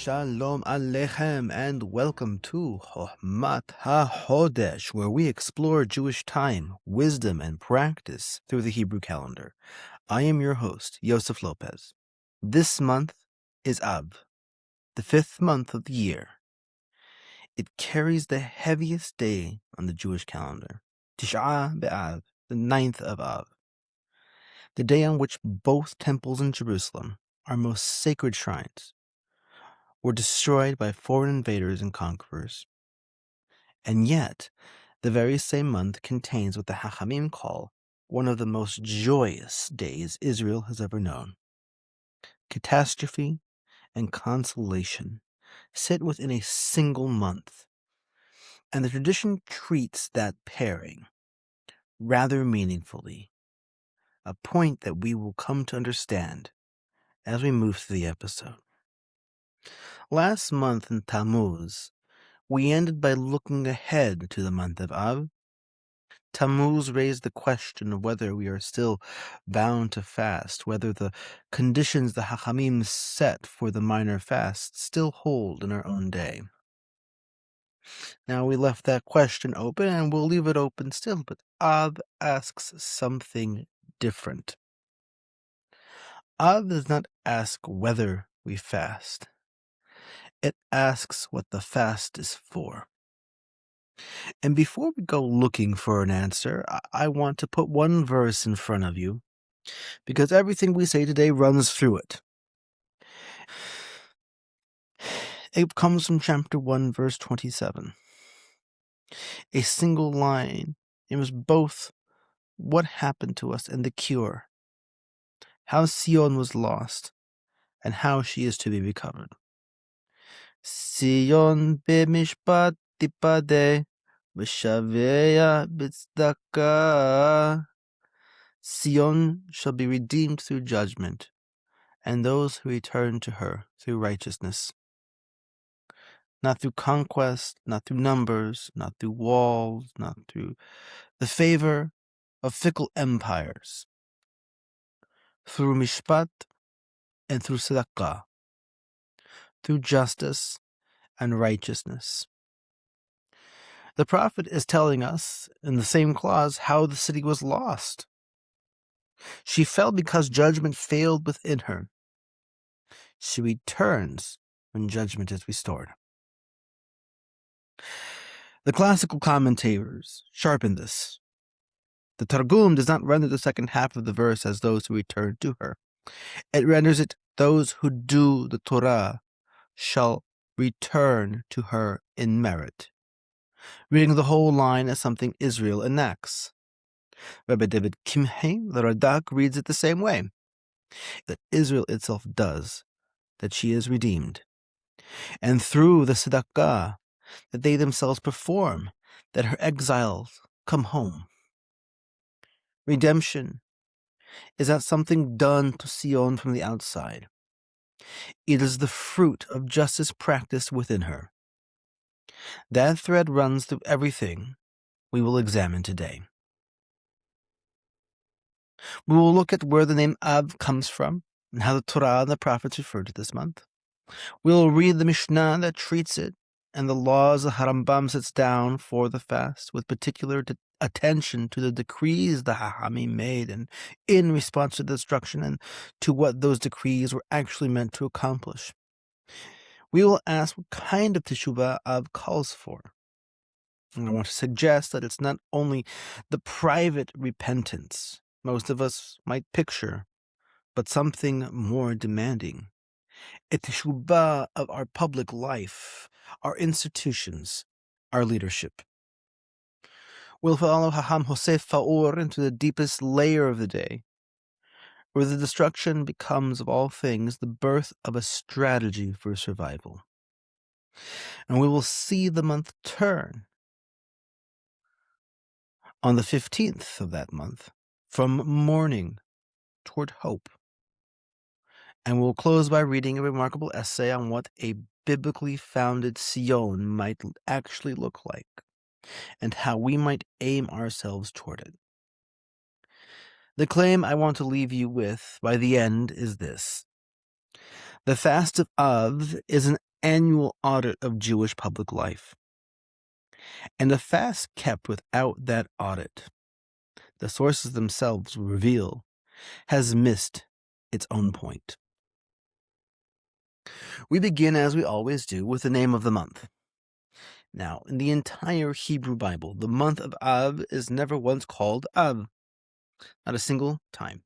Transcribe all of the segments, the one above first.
Shalom Aleichem and welcome to Ḥokhmat ha-Ḥodesh, where we explore Jewish time, wisdom, and practice through the Hebrew calendar. I am your host, Yosef Lopez. This month is Av, the 5th month of the year. It carries the heaviest day on the Jewish calendar, Tish'a b'Av, the 9th of Av, the day on which both temples in Jerusalem, our most sacred shrines, were destroyed by foreign invaders and conquerors. And yet, the very same month contains what the Chachamim call one of the most joyous days Israel has ever known. Catastrophe and consolation sit within a single month, and the tradition treats that pairing rather meaningfully, a point that we will come to understand as we move through the episode. Last month in Tammuz, we ended by looking ahead to the month of Av. Tammuz raised the question of whether we are still bound to fast, whether the conditions the Chachamim set for the minor fast still hold in our own day. Now, we left that question open, and we'll leave it open still, but Av asks something different. Av does not ask whether we fast. It asks what the fast is for. And before we go looking for an answer, I want to put one verse in front of you, because everything we say today runs through it. It comes from chapter 1, verse 27. A single line. It was both what happened to us and the cure. How Ṣiyyon was lost and how she is to be recovered. Ṣiyyon b'mishpat tipadeh v'shaveya b'tzedakah. Ṣiyyon shall be redeemed through judgment, and those who return to her through righteousness. Not through conquest, not through numbers, not through walls, not through the favor of fickle empires. Through mishpat and through tzedakah, through justice and righteousness. The prophet is telling us in the same clause how the city was lost. She fell because judgment failed within her. She returns when judgment is restored. The classical commentators sharpen this. The Targum does not render the second half of the verse as those who return to her. It renders it, those who do the Torah shall return to her in merit, reading the whole line as something Israel enacts. Rabbi David Kimhi, the Radak, reads it the same way, that Israel itself does, that she is redeemed, and through the tzedakah that they themselves perform, that her exiles come home. Redemption is not something done to Ṣiyyon from the outside. It is the fruit of justice practiced within her. That thread runs through everything we will examine today. We will look at where the name Av comes from and how the Torah and the prophets refer to this month. We will read the Mishnah that treats it and the laws the Rambam sets down for the fast, with particular attention to the decrees the Chachamim made and in response to the destruction and to what those decrees were actually meant to accomplish. We will ask what kind of Teshubhah Av calls for. And I want to suggest that it's not only the private repentance most of us might picture, but something more demanding. A Teshubhah of our public life, our institutions, our leadership. We'll follow Hacham Hosef Faur into the deepest layer of the day, where the destruction becomes, of all things, the birth of a strategy for survival. And we will see the month turn on the 15th of that month, from mourning toward hope. And we'll close by reading a remarkable essay on what a biblically founded Ṣiyyon might actually look like, and how we might aim ourselves toward it. The claim I want to leave you with by the end is this. The fast of Av is an annual audit of Jewish public life. And a fast kept without that audit, the sources themselves reveal, has missed its own point. We begin, as we always do, with the name of the month. Now, in the entire Hebrew Bible, the month of Av is never once called Av, not a single time.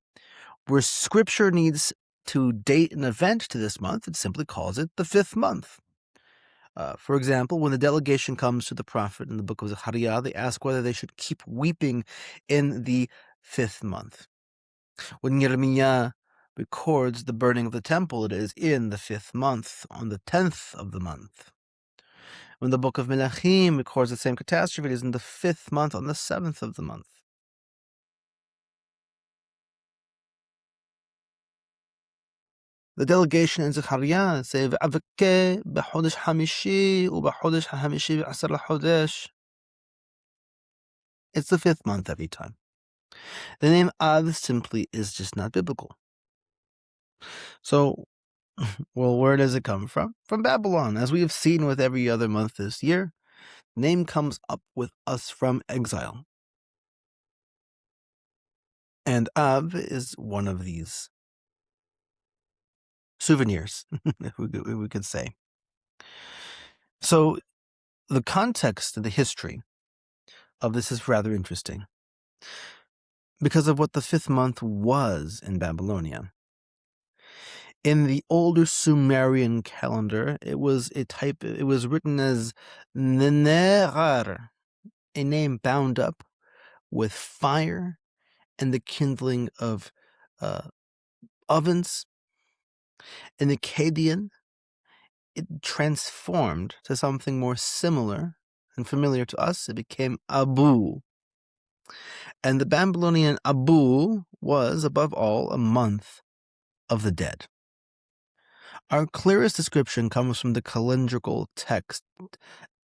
Where Scripture needs to date an event to this month, it simply calls it the 5th month. For example, when the delegation comes to the prophet in the book of Zechariah, they ask whether they should keep weeping in the 5th month. When Jeremiah records the burning of the temple, it is in the 5th month, on the 10th of the month. When the book of Melachim records the same catastrophe, it is in the 5th month, on the 7th of the month. The delegation in Zechariah say, "Awaken ha-Ḥodesh hamishi u'ha-Ḥodesh hamishi ha-Ḥodesh." It's the 5th month every time. The name Av simply is just not biblical. So, well, where does it come from? From Babylon. As we have seen with every other month this year, the name comes up with us from exile. And Av is one of these souvenirs, if we could say. So the context and the history of this is rather interesting because of what the 5th month was in Babylonia. In the older Sumerian calendar, it was written as Nenerar, a name bound up with fire and the kindling of ovens. In the Akkadian, it transformed to something more similar and familiar to us. It became Abu. And the Babylonian Abu was, above all, a month of the dead. Our clearest description comes from the calendrical text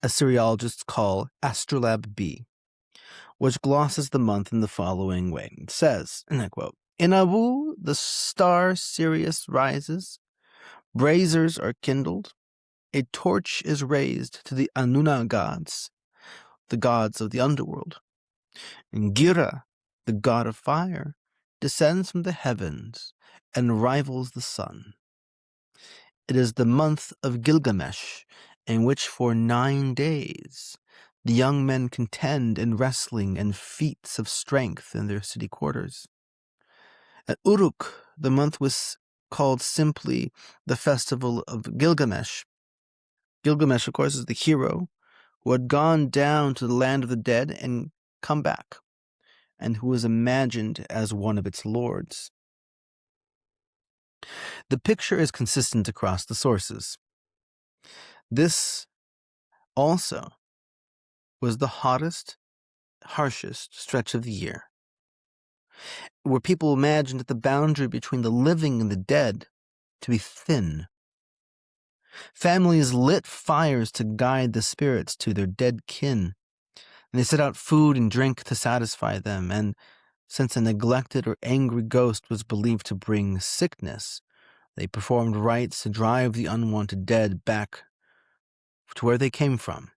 Assyriologists call Astrolabe B, which glosses the month in the following way. It says, and I quote, "In Abu, the star Sirius rises, braziers are kindled, a torch is raised to the Anuna gods, the gods of the underworld. And Gira, the god of fire, descends from the heavens and rivals the sun. It is the month of Gilgamesh, in which for 9 days the young men contend in wrestling and feats of strength in their city quarters. At Uruk, the month was called simply the festival of Gilgamesh. Gilgamesh, of course, is the hero who had gone down to the land of the dead and come back, and who was imagined as one of its lords. The picture is consistent across the sources. This also was the hottest, harshest stretch of the year, where people imagined that the boundary between the living and the dead to be thin. Families lit fires to guide the spirits to their dead kin, and they set out food and drink to satisfy them, and since a neglected or angry ghost was believed to bring sickness, they performed rites to drive the unwanted dead back to where they came from.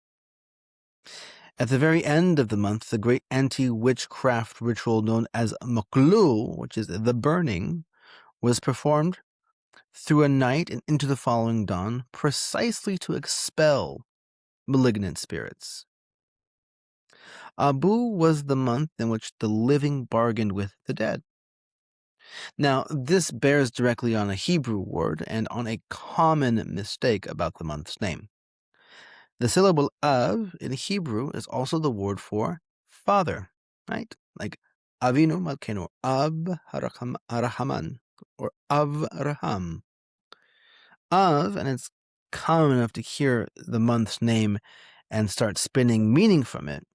At the very end of the month, the great anti-witchcraft ritual known as Moklu, which is the burning, was performed through a night and into the following dawn, precisely to expel malignant spirits. Abu was the month in which the living bargained with the dead. Now, this bears directly on a Hebrew word and on a common mistake about the month's name. The syllable Av in Hebrew is also the word for father, right? Like Avinu Malkenu, Ab Arahaman, or Av Raham. Av, and it's common enough to hear the month's name and start spinning meaning from it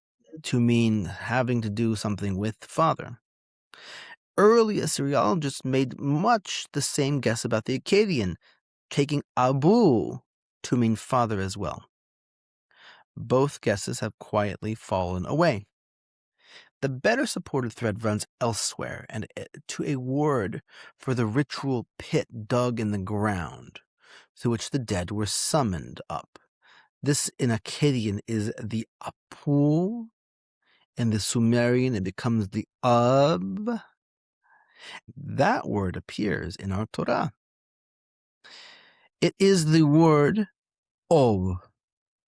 to mean having to do something with father. Early Assyriologists made much the same guess about the Akkadian, taking Abu to mean father as well. Both guesses have quietly fallen away. The better supported thread runs elsewhere and to a word for the ritual pit dug in the ground, through which the dead were summoned up. This in Akkadian is the Apul. In the Sumerian, it becomes the Ab. That word appears in our Torah. It is the word Ov,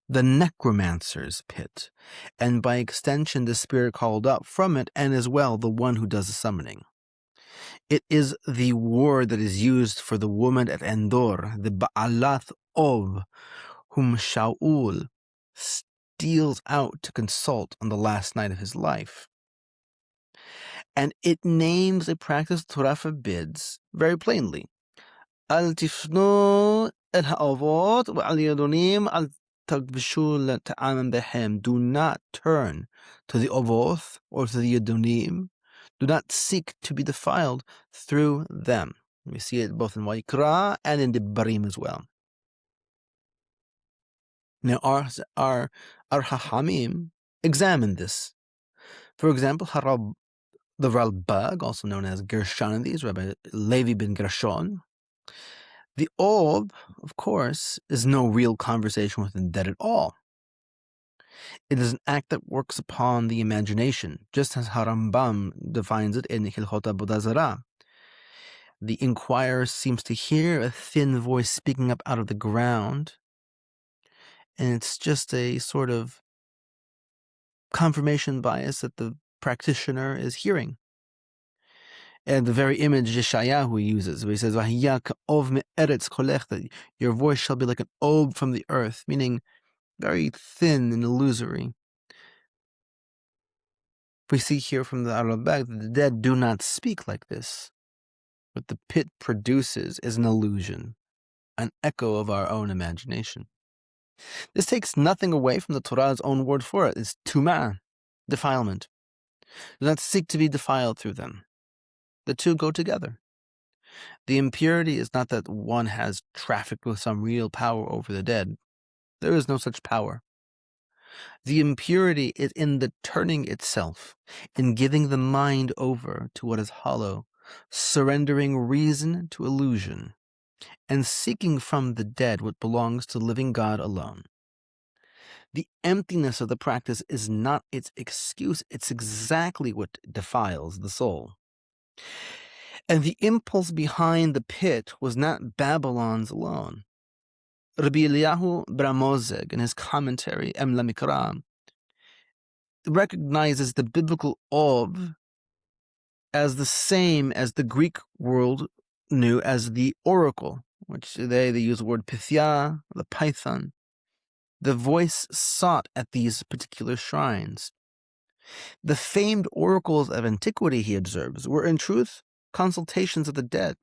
the necromancer's pit, and by extension the spirit called up from it, and as well the one who does the summoning. It is the word that is used for the woman at Endor, the Ba'alath Ov, whom Shaul steals out to consult on the last night of his life. And it names a practice the Torah forbids very plainly. Al tifnu el ha'avot wa'al yadonim al tagbishu ta'amim behem. Do not turn to the Ovoth or to the Yadonim. Do not seek to be defiled through them. We see it both in Vayikra and in Devarim as well. Now, our Hachamim examine this. For example, the Ralbag, also known as Gershonides, Rabbi Levi ben Gershon. The Ob, of course, is no real conversation with the dead at all. It is an act that works upon the imagination, just as Rambam defines it in Hilchot Avodah Zarah. The inquirer seems to hear a thin voice speaking up out of the ground, and it's just a sort of confirmation bias that the practitioner is hearing. And the very image Yeshayahu uses, where he says, that your voice shall be like an ob from the earth, meaning very thin and illusory. We see here from the Arabag that the dead do not speak like this. What the pit produces is an illusion, an echo of our own imagination. This takes nothing away from the Torah's own word for it. It's tumah, defilement. Do not seek to be defiled through them. The two go together. The impurity is not that one has trafficked with some real power over the dead. There is no such power. The impurity is in the turning itself, in giving the mind over to what is hollow, surrendering reason to illusion, and seeking from the dead what belongs to living God alone. The emptiness of the practice is not its excuse, it's exactly what defiles the soul. And the impulse behind the pit was not Babylon's alone. Rabbi Eliyahu Bramozeg, in his commentary, Em Lamikra, recognizes the biblical Ov as the same as the Greek world knew as the oracle, which they use the word Pythia, the python, the voice sought at these particular shrines. The famed oracles of antiquity, he observes, were in truth consultations of the dead.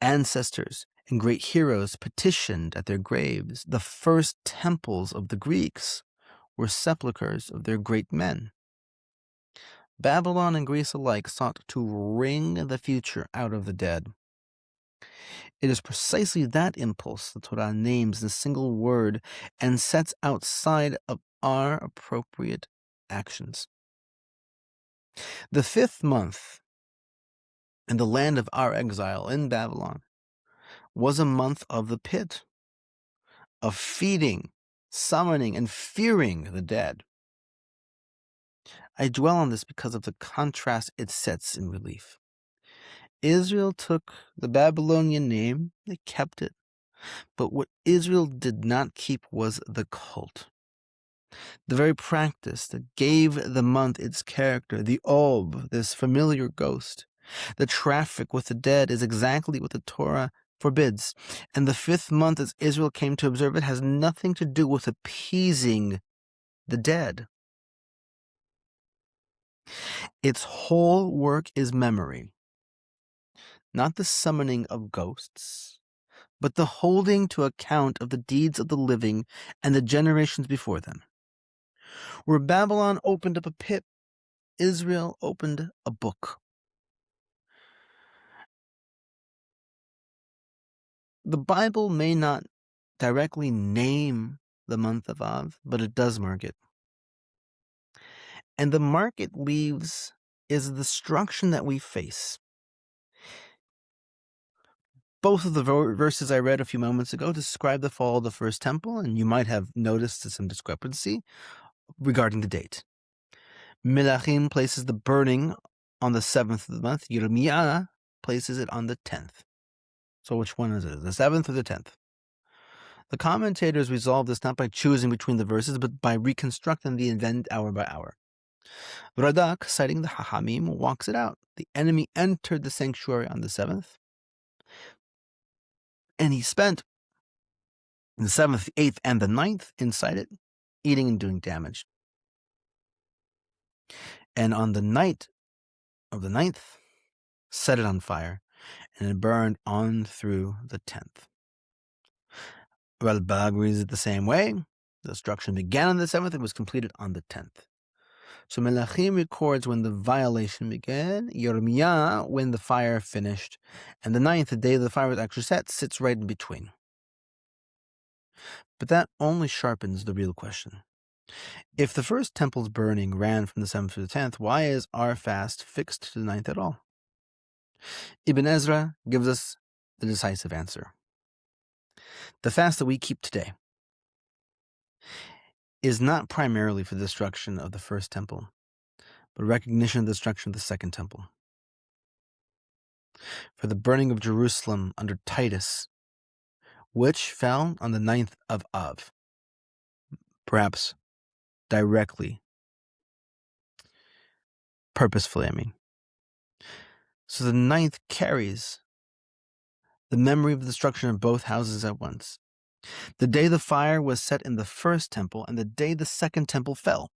Ancestors and great heroes petitioned at their graves. The first temples of the Greeks were sepulchres of their great men. Babylon and Greece alike sought to wring the future out of the dead. It is precisely that impulse the Torah names in a single word and sets outside of our appropriate actions. The 5th month in the land of our exile in Babylon was a month of the pit, of feeding, summoning, and fearing the dead. I dwell on this because of the contrast it sets in relief. Israel took the Babylonian name, they kept it, but what Israel did not keep was the cult. The very practice that gave the month its character, the Ob, this familiar ghost, the traffic with the dead, is exactly what the Torah forbids. And the 5th month, as Israel came to observe it, has nothing to do with appeasing the dead. Its whole work is memory, not the summoning of ghosts, but the holding to account of the deeds of the living and the generations before them. Where Babylon opened up a pit, Israel opened a book. The Bible may not directly name the month of Av, but it does mark it. And the mark it leaves is the destruction that we face. Both of the verses I read a few moments ago describe the fall of the first temple, and you might have noticed some discrepancy regarding the date. Melachim places the burning on the 7th of the month. Yirmiyah places it on the 10th. So which one is it? The 7th or the 10th? The commentators resolve this not by choosing between the verses, but by reconstructing the event hour by hour. Radak, citing the Hachamim, walks it out. The enemy entered the sanctuary on the 7th, and he spent the 7th, the 8th, and the 9th inside it, eating and doing damage. And on the night of the 9th, set it on fire, and it burned on through the 10th. Rambam reads it the same way. The destruction began on the 7th and was completed on the 10th. So Melachim records when the violation began, Yirmiyah when the fire finished, and the 9th, the day the fire was actually set, sits right in between. But that only sharpens the real question. If the first temple's burning ran from the 7th to the 10th, why is our fast fixed to the 9th at all? Ibn Ezra gives us the decisive answer. The fast that we keep today is not primarily for the destruction of the first temple, but recognition of the destruction of the second temple. For the burning of Jerusalem under Titus, which fell on the 9th of Av, perhaps directly, purposefully, I mean. So the 9th carries the memory of the destruction of both houses at once. The day the fire was set in the first temple and the day the second temple fell.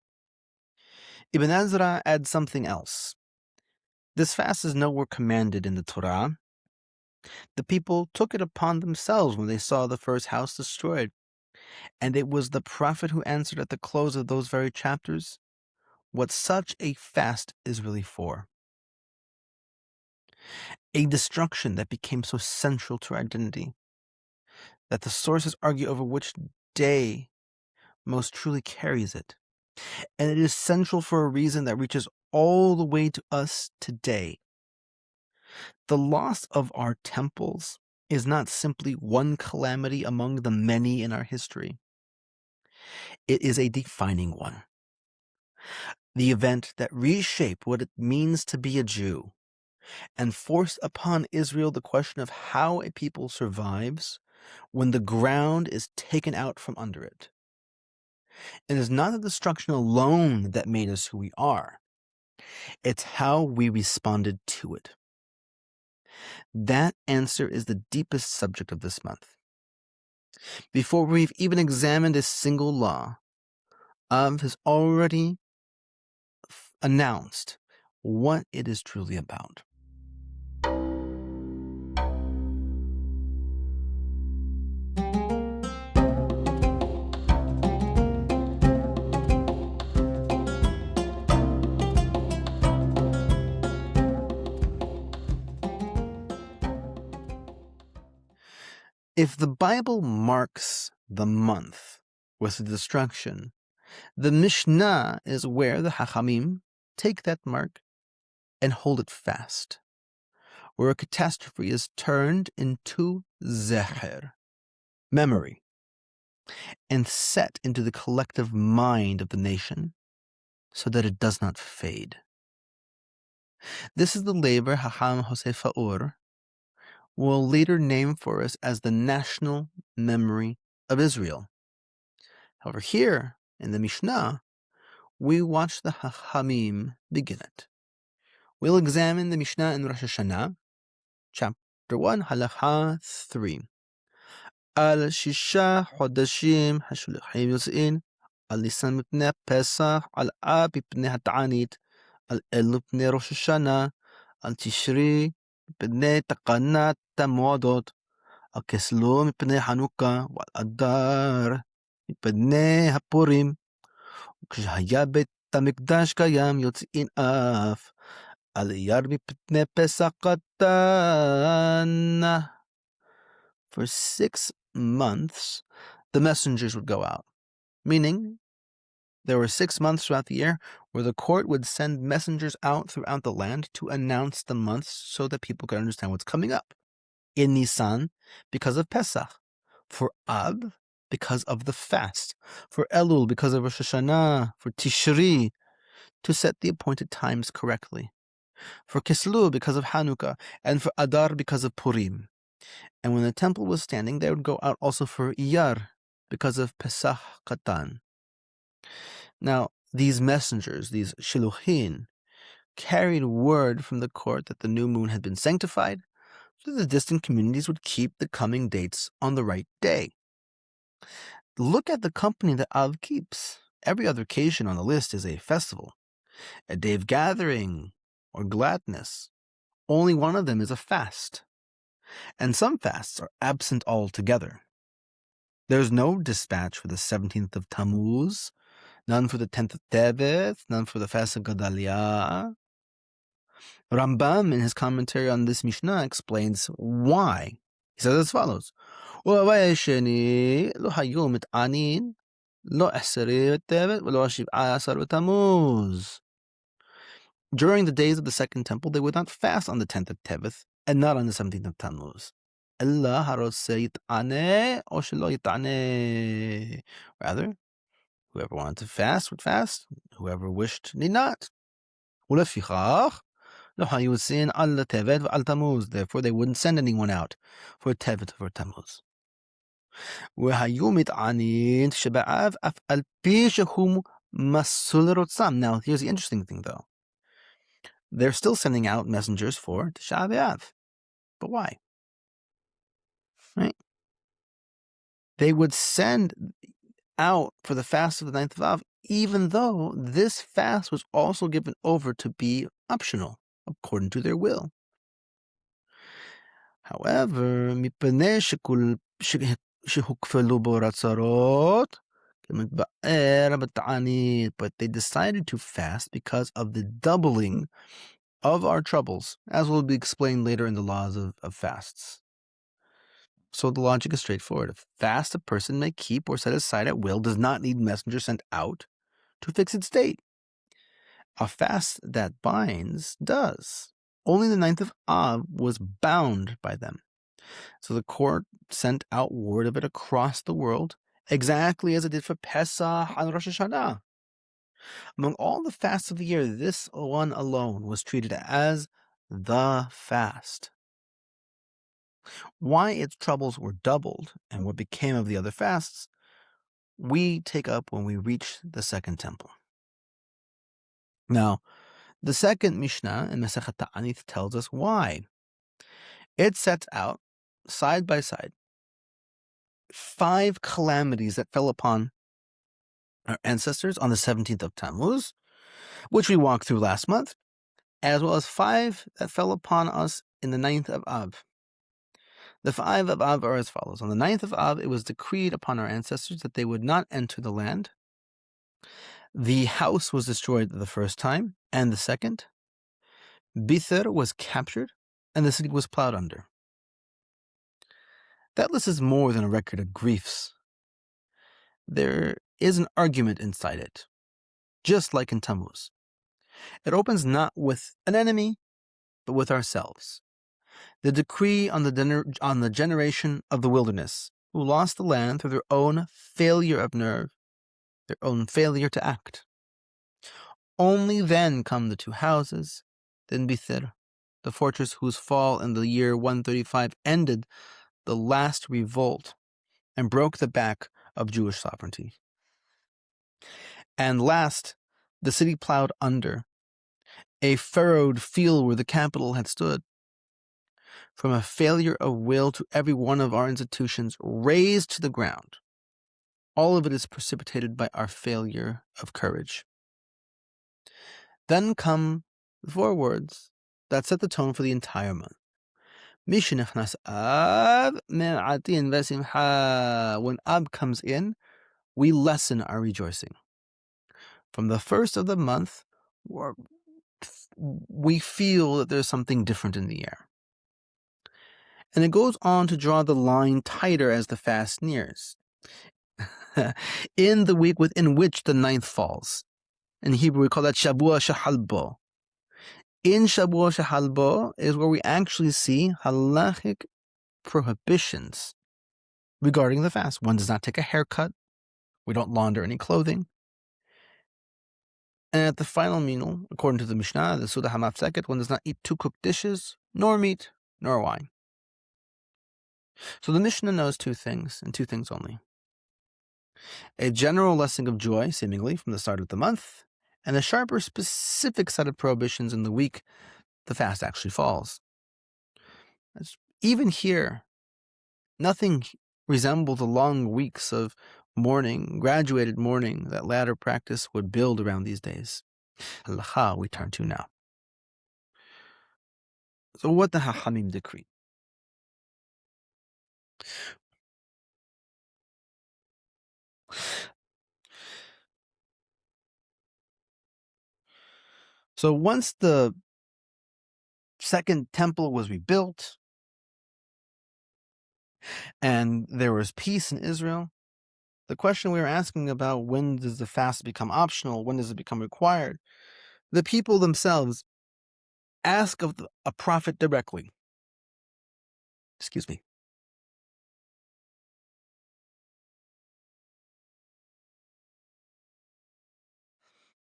Ibn Ezra adds something else. This fast is nowhere commanded in the Torah. The people took it upon themselves when they saw the first house destroyed. And it was the prophet who answered at the close of those very chapters what such a fast is really for. A destruction that became so central to our identity that the sources argue over which day most truly carries it. And it is central for a reason that reaches all the way to us today. The loss of our temples is not simply one calamity among the many in our history. It is a defining one. The event that reshaped what it means to be a Jew and forced upon Israel the question of how a people survives when the ground is taken out from under it. It is not the destruction alone that made us who we are. It's how we responded to it. That answer is the deepest subject of this month. Before we've even examined a single law, Av has already announced what it is truly about. If the Bible marks the month with the destruction, the Mishnah is where the Hachamim take that mark and hold it fast, where a catastrophe is turned into zecher, memory, and set into the collective mind of the nation so that it does not fade. This is the labor Hacham Yosef will later name for us as the national memory of Israel. However, here in the Mishnah, we watch the Hachamim begin it. We'll examine the Mishnah in Rosh Hashanah, chapter 1, halakha 3. Al Shisha ha-Ḥodeshim ha-Shulachim Yos'in, al Nisan mipnei Pesach, al Ab mipnei ha-Ta'anit, al Elu mipnei Rosh Hashanah, al Tishri mipnei Taqanat ha-Moadot, al Keslo mipnei Hanukkah, wal Adar mipnei ha-Purim. וכשהיה בית המקדש קיים יוצאין אף על אייר מפני פסח קטן. For 6 months, the messengers would go out, meaning there were 6 months throughout the year where the court would send messengers out throughout the land to announce the months so that people could understand what's coming up. in Nisan because of Pesach, for Ab because of the fast, for Elul because of Rosh Hashanah, for Tishri to set the appointed times correctly, for Kislev because of Hanukkah, and for Adar because of Purim. And when the temple was standing, they would go out also for Iyar because of Pesach Katan. Now, these messengers, these shiluchin, carried word from the court that the new moon had been sanctified, so the distant communities would keep the coming dates on the right day. Look at the company that Av keeps. Every other occasion on the list is a festival, a day of gathering, or gladness. Only one of them is a fast, and some fasts are absent altogether. There's no dispatch for the 17th of Tammuz, none for the 10th of Tevet, none for the fast of Gedalia. Rambam, in his commentary on this Mishnah, explains why. He says as follows: During the days of the second temple, they would not fast on the 10th of Tevet and not on the 17th of Tammuz. Rather, whoever wanted to fast would fast, whoever wished need not. Therefore, they wouldn't send anyone out for Tevet or Tammuz. Now, here's the interesting thing, though. They're still sending out messengers for Tish'a. But why? Right? They would send out for the fast of the 9th of Av, even though this fast was also given over to be optional, according to their will. However, but they decided to fast because of the doubling of our troubles, as will be explained later in the laws of fasts. So the logic is straightforward. A fast a person may keep or set aside at will does not need messengers sent out to fix its date. A fast that binds does. Only the 9th of Av was bound by them. So the court sent out word of it across the world, exactly as it did for Pesach and Rosh Hashanah. Among all the fasts of the year, this one alone was treated as the fast. Why its troubles were doubled and what became of the other fasts, we take up when we reach the second temple. Now, the second Mishnah in Masechet Ta'anith tells us why. It sets out, side by side, 5 calamities that fell upon our ancestors on the 17th of Tammuz, which we walked through last month, as well as 5 that fell upon us in the 9th of Av. The 5 of Av are as follows. On the 9th of Av, it was decreed upon our ancestors that they would not enter the land. The house was destroyed the first time, and the second. Bither was captured, and the city was plowed under. That list is more than a record of griefs. There is an argument inside it, just like in Tammuz. It opens not with an enemy, but with ourselves. The decree on the generation of the wilderness, who lost the land through their own failure of nerve, their own failure to act. Only then come the 2 houses, then Bither, the fortress whose fall in the year 135 ended the last revolt and broke the back of Jewish sovereignty. And last, the city plowed under, a furrowed field where the capital had stood. From a failure of will to every one of our institutions razed to the ground. All of it is precipitated by our failure of courage. Then come the 4 words that set the tone for the entire month. When Ab comes in, we lessen our rejoicing. From the first of the month, we feel that there's something different in the air. And it goes on to draw the line tighter as the fast nears. In the week within which the 9th falls. In Hebrew, we call that Shavua Shehalbo. In Shavua Shehalbo is where we actually see halachic prohibitions regarding the fast. One does not take a haircut. We don't launder any clothing. And at the final meal, according to the Mishnah, the Suda HaMafseket, one does not eat two cooked dishes, nor meat, nor wine. So the Mishnah knows two things, and two things only. A general lesson of joy, seemingly, from the start of the month, and a sharper, specific set of prohibitions in the week the fast actually falls. Even here, nothing resembles the long weeks of mourning, graduated mourning, that latter practice would build around these days. Halakha we turn to now. So what the Hachamim decree? So once the second temple was rebuilt and there was peace in Israel, the question we were asking about, when does the fast become optional? When does it become required? The people themselves ask of a prophet directly. Excuse me.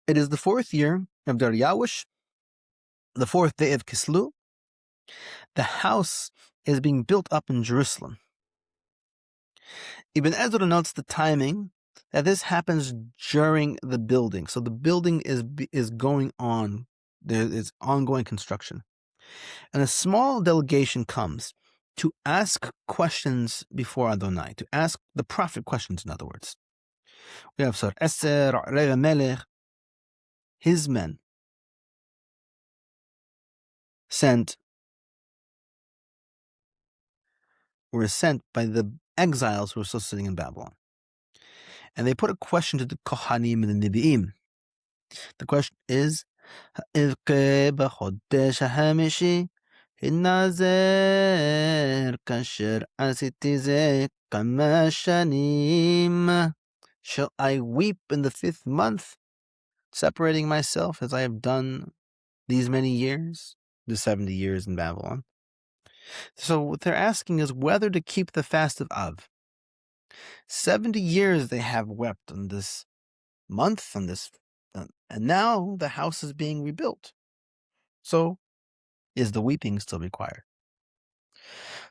It is the 4th year of Dariawish, the 4th day of Kislev. The house is being built up in Jerusalem. Ibn Ezra notes the timing, that this happens during the building. So the building is going on. There is ongoing construction. And a small delegation comes to ask questions before Adonai, to ask the prophet questions, in other words. We have Sir Esther, Reva Melech, his men were sent by the exiles who were still sitting in Babylon. And they put a question to the Kohanim and the Nevi'im. The question is, ha-Ḥodesh ha-Hamishi Nazer kasher asiti ze kama shanim. Shall I weep in the 5th month, separating myself as I have done these many years, the 70 years in Babylon? So what they're asking is whether to keep the fast of Av. 70 years they have wept on this month, on this, and now the house is being rebuilt. So is the weeping still required?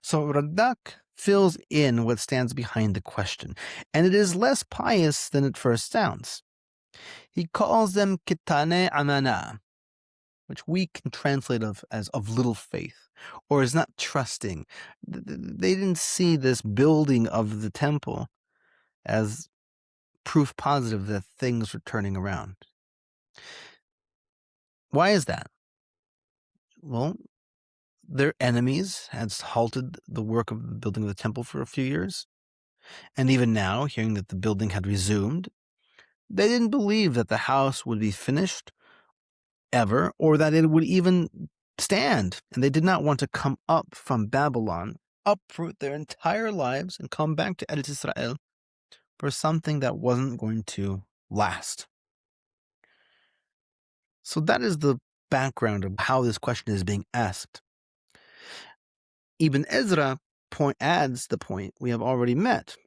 So Radak fills in what stands behind the question, and it is less pious than it first sounds. He calls them kitane amana, which we can translate as of little faith, or as not trusting. They didn't see this building of the temple as proof positive that things were turning around. Why is that? Well, their enemies had halted the work of the building of the temple for a few years. And even now, hearing that the building had resumed, they didn't believe that the house would be finished ever, or that it would even stand. And they did not want to come up from Babylon, uproot their entire lives, and come back to Eretz Israel for something that wasn't going to last. So that is the background of how this question is being asked. Ibn Ezra adds the point we have already met.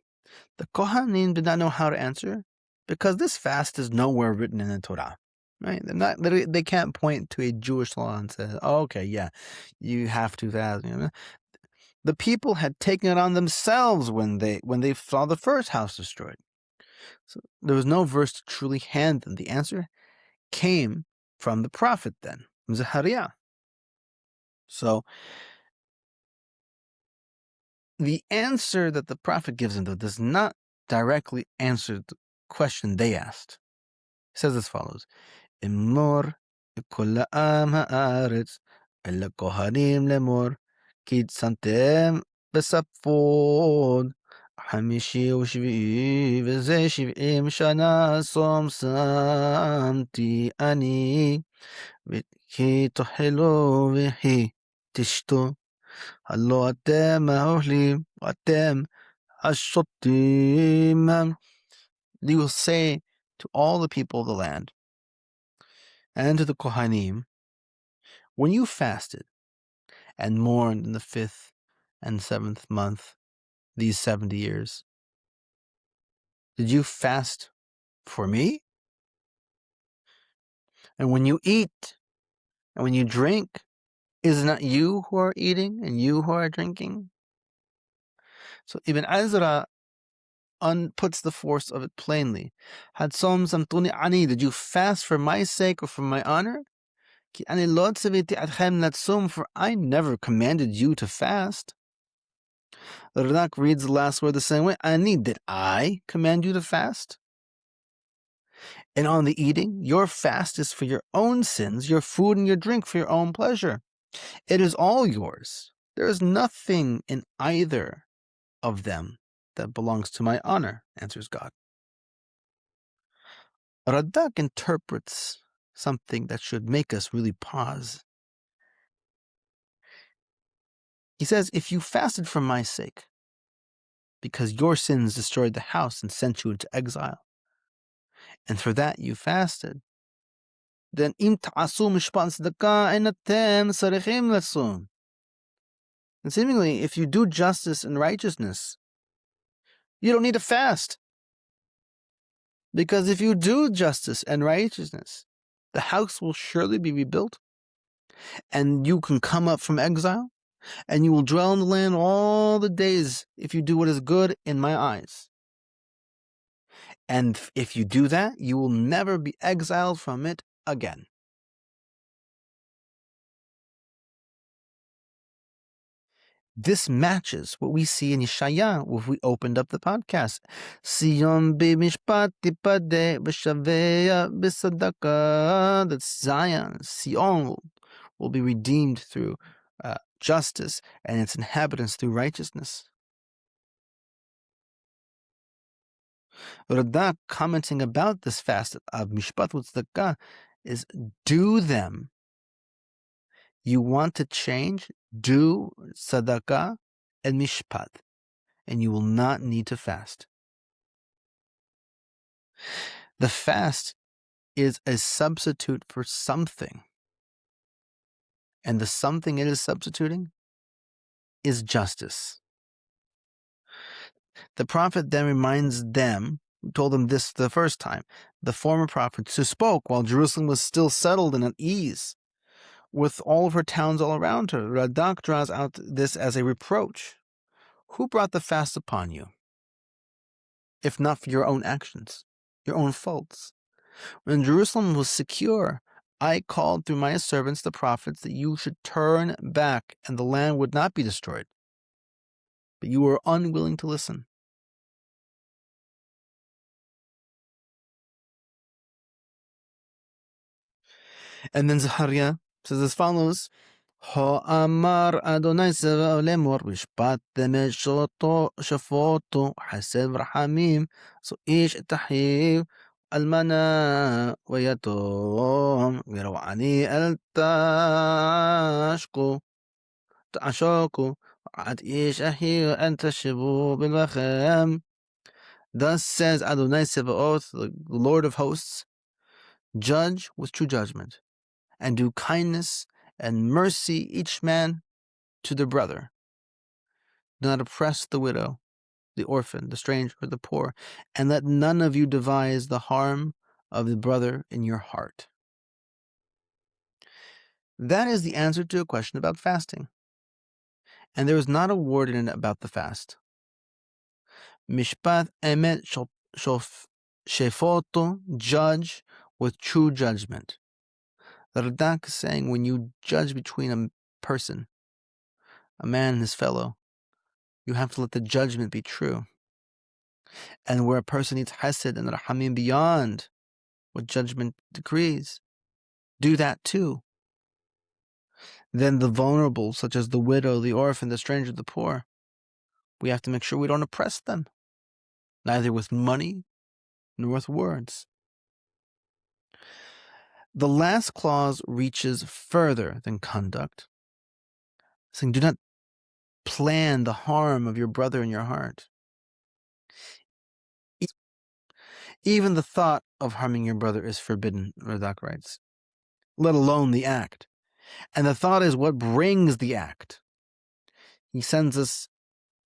The Kohanim did not know how to answer because this fast is nowhere written in the Torah. Right? They can't point to a Jewish law and say, oh, okay, yeah, you have to fast. You know? The people had taken it on themselves when they saw the first house destroyed. So there was no verse to truly hand them. The answer came from the prophet then, from Zechariah. So the answer that the prophet gives them, though, does not directly answer the question they asked. He says as follows: Imor kol ha'am ha'aretz el kohanim lemor kidsantem besapod חמישי ושביעי וזה 70 שנה som שמתי אני וכי תאכלו וכי תשתו הלא אתם האוכלים ואתם השותים. You will say to all the people of the land and to the Kohanim, when you fasted and mourned in the 5th and 7th month, these 70 years? Did you fast for me? And when you eat and when you drink, is it not you who are eating and you who are drinking? So Ibn Ezra puts the force of it plainly. Hadsom samtuni ani, did you fast for my sake or for my honor? For I never commanded you to fast. The Radak reads the last word the same way. Ani, did I command you to fast? And on the eating, your fast is for your own sins, your food and your drink for your own pleasure. It is all yours. There is nothing in either of them that belongs to my honor, answers God. Radak interprets something that should make us really pause. He says, if you fasted for my sake, because your sins destroyed the house and sent you into exile, and for that you fasted, then im ta'asu mishpat tzedakah ein atem tzarichim lasum. And seemingly, if you do justice and righteousness, you don't need to fast. Because if you do justice and righteousness, the house will surely be rebuilt, and you can come up from exile, and you will dwell in the land all the days if you do what is good in my eyes. And if you do that, you will never be exiled from it again. This matches what we see in Yeshaya if we opened up the podcast. Ṣiyyon b'mishpat tipadeh v'shaveya b'sadaka. That Ṣiyyon will be redeemed through justice and its inhabitants through righteousness. Radak, commenting about this fast of mishpat v'tzedakah, is do them. You want to change? Do tzedakah and mishpat, and you will not need to fast. The fast is a substitute for something, and the something it is substituting is justice. The prophet then reminds them, who told them this the first time, the former prophets who spoke while Jerusalem was still settled and at ease, with all of her towns all around her. Radak draws out this as a reproach. Who brought the fast upon you, if not for your own actions, your own faults? When Jerusalem was secure, I called through my servants, the prophets, that you should turn back and the land would not be destroyed. But you were unwilling to listen. And then Zechariah says as follows, Ha-Amar Adonai Sevaot lemor mishpat demeshoto shafoto hased v'rahamim so ish tahiv almana v'yatom v'ra'ani el ta'ashoku ad ish ahiv en tashivu b'lachem. Thus says Adonai Sevaot, the Lord of hosts, judge with true judgment, and do kindness and mercy each man to their brother. Do not oppress the widow, the orphan, the stranger, or the poor, and let none of you devise the harm of the brother in your heart. That is the answer to a question about fasting. And there is not a word in it about the fast. Mishpat emet shefoto, judge with true judgment. The Radak is saying when you judge between a person, a man and his fellow, you have to let the judgment be true. And where a person needs hesed and rahamim beyond what judgment decrees, do that too. Then the vulnerable, such as the widow, the orphan, the stranger, the poor, we have to make sure we don't oppress them, neither with money nor with words. The last clause reaches further than conduct, saying, do not plan the harm of your brother in your heart. Even the thought of harming your brother is forbidden, Radak writes, let alone the act. And the thought is what brings the act. he sends us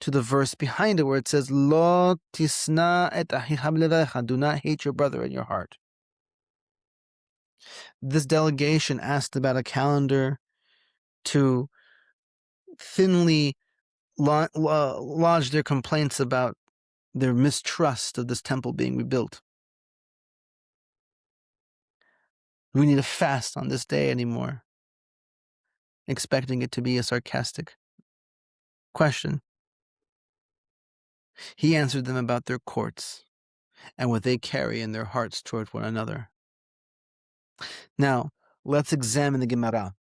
to the verse behind it where it says, Lo tisna et achicha b'levecha, do not hate your brother in your heart. This delegation asked about a calendar to thinly lodge their complaints about their mistrust of this temple being rebuilt. We need to fast on this day anymore, expecting it to be a sarcastic question. He answered them about their courts and what they carry in their hearts toward one another. Now, let's examine the Gemara.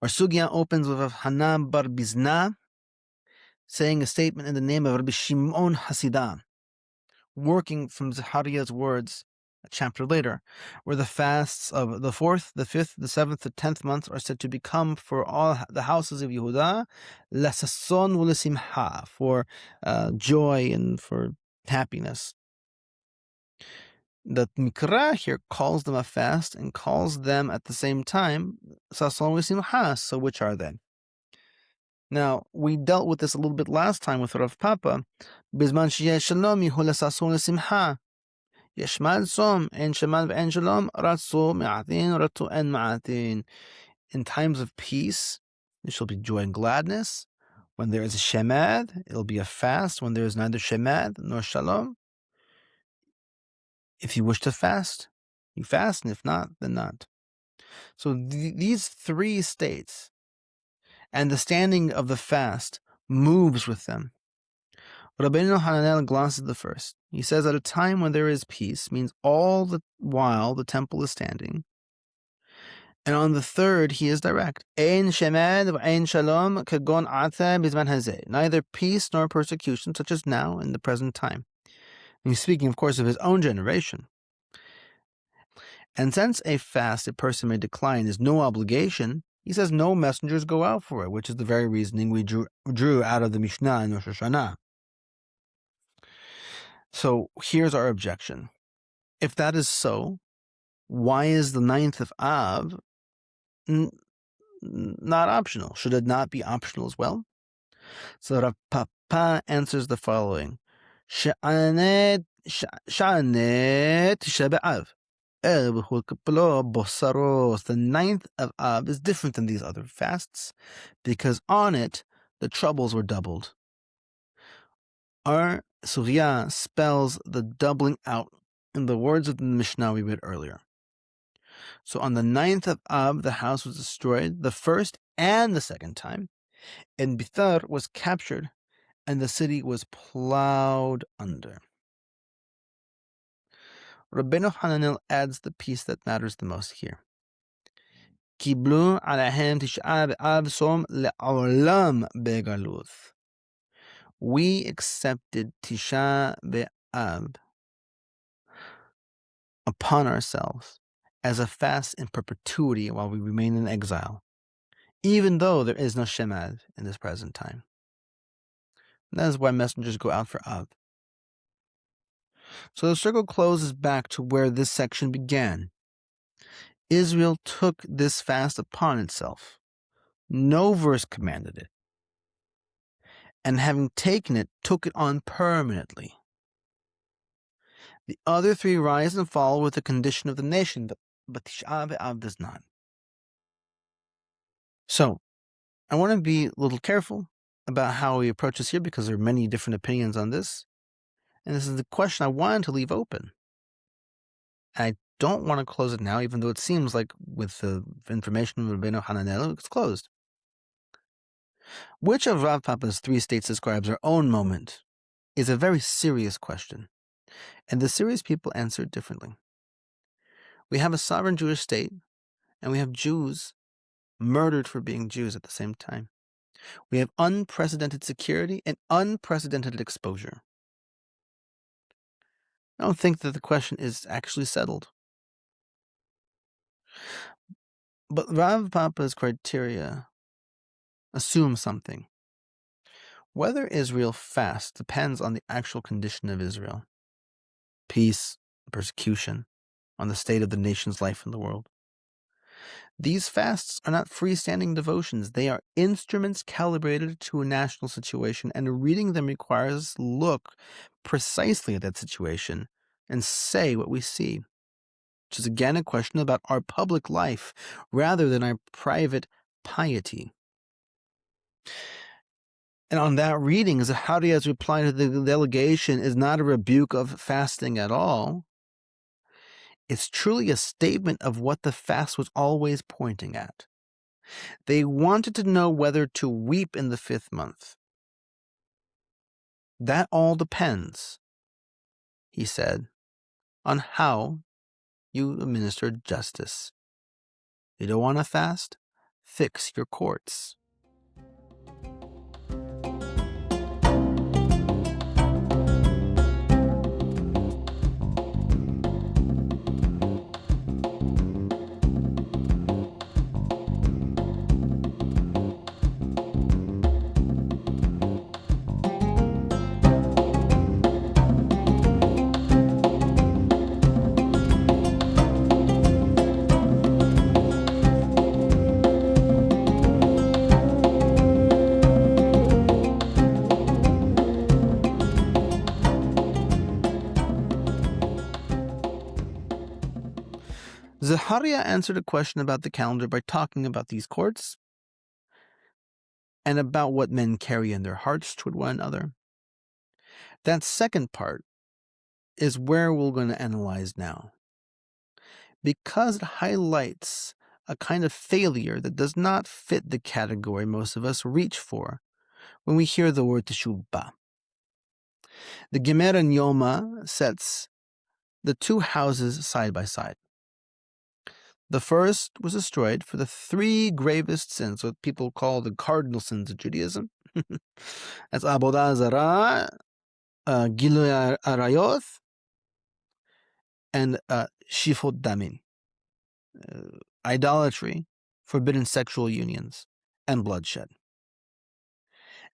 Our Sugya opens with Hana bar Bizna saying a statement in the name of Rabbi Shimon Hasidah, working from Zechariah's words a chapter later, where the fasts of the 4th, the 5th, the 7th, the 10th month are said to become for all the houses of Yehuda, l'sason u'lesimcha, for joy and for happiness. The Mikra here calls them a fast and calls them at the same time sason u'lesimcha. So which are they? Now, we dealt with this a little bit last time with Rav Papa. Bizman sheyeh shalom yihu l'sason u'lesimcha. Yeshmad som en shemad ve'en shalom ratzu me'atin ratu en ma'atin. In times of peace, there shall be joy and gladness. When there is a shemad, it'll be a fast. When there is neither shemad nor shalom, if you wish to fast, you fast, and if not, then not. So these three states and the standing of the fast moves with them. Rabbeinu Hananel glosses the first. He says at a time when there is peace means all the while the temple is standing. And on the third, he is direct. Ein shemed v'ein shalom kagon ata bizman hazeh. Neither peace nor persecution, such as now in the present time. And he's speaking, of course, of his own generation. And since a fast a person may decline is no obligation, he says no messengers go out for it, which is the very reasoning we drew out of the Mishnah in Rosh Hashanah. So here's our objection. If that is so, why is the 9th of Av not optional? Should it not be optional as well? So Rav Papa answers the following. Sha'anet Tish'a b'Av. The 9th of Av is different than these other fasts because on it the troubles were doubled. Our Surya spells the doubling out in the words of the Mishnah we read earlier. So on the 9th of Av, the house was destroyed the first and the second time, and Bithar was captured, and the city was plowed under. Rabbeinu Hananel adds the piece that matters the most here. Kiblu alahem Tish'a b'Av som le'olam begaluth. We accepted Tish'a b'Av upon ourselves as a fast in perpetuity while we remain in exile, even though there is no Shemad in this present time. And that is why messengers go out for Av. So the circle closes back to where this section began. Israel took this fast upon itself. No verse commanded it. And having taken it, took it on permanently. The other three rise and fall with the condition of the nation, but Tish'a b'Av does not. So, I want to be a little careful about how we approach this here because there are many different opinions on this. And this is the question I wanted to leave open. I don't want to close it now, even though it seems like with the information of Rabbeinu Hananel, it's closed. Which of Rav Papa's three states describes our own moment is a very serious question. And the serious people answer it differently. We have a sovereign Jewish state, and we have Jews murdered for being Jews at the same time. We have unprecedented security and unprecedented exposure. I don't think that the question is actually settled. But Rav Papa's criteria assume something. Whether Israel fasts depends on the actual condition of Israel. Peace, persecution, on the state of the nation's life in the world. These fasts are not freestanding devotions. They are instruments calibrated to a national situation, and reading them requires us to look precisely at that situation and say what we see, which is again a question about our public life rather than our private piety. And on that reading, Zechariah's reply to the delegation is not a rebuke of fasting at all. It's truly a statement of what the fast was always pointing at. They wanted to know whether to weep in the 5th month. That all depends, he said, on how you administer justice. You don't want to fast? Fix your courts. Zechariah answered a question about the calendar by talking about these courts and about what men carry in their hearts toward one another. That second part is where we're going to analyze now, because it highlights a kind of failure that does not fit the category most of us reach for when we hear the word Teshubhah. The Gemara in Yoma sets the two houses side by side. The first was destroyed for the 3 gravest sins, what people call the cardinal sins of Judaism. That's Avodah Zarah, Gilui Arayot, and Shifot Damin, idolatry, forbidden sexual unions, and bloodshed.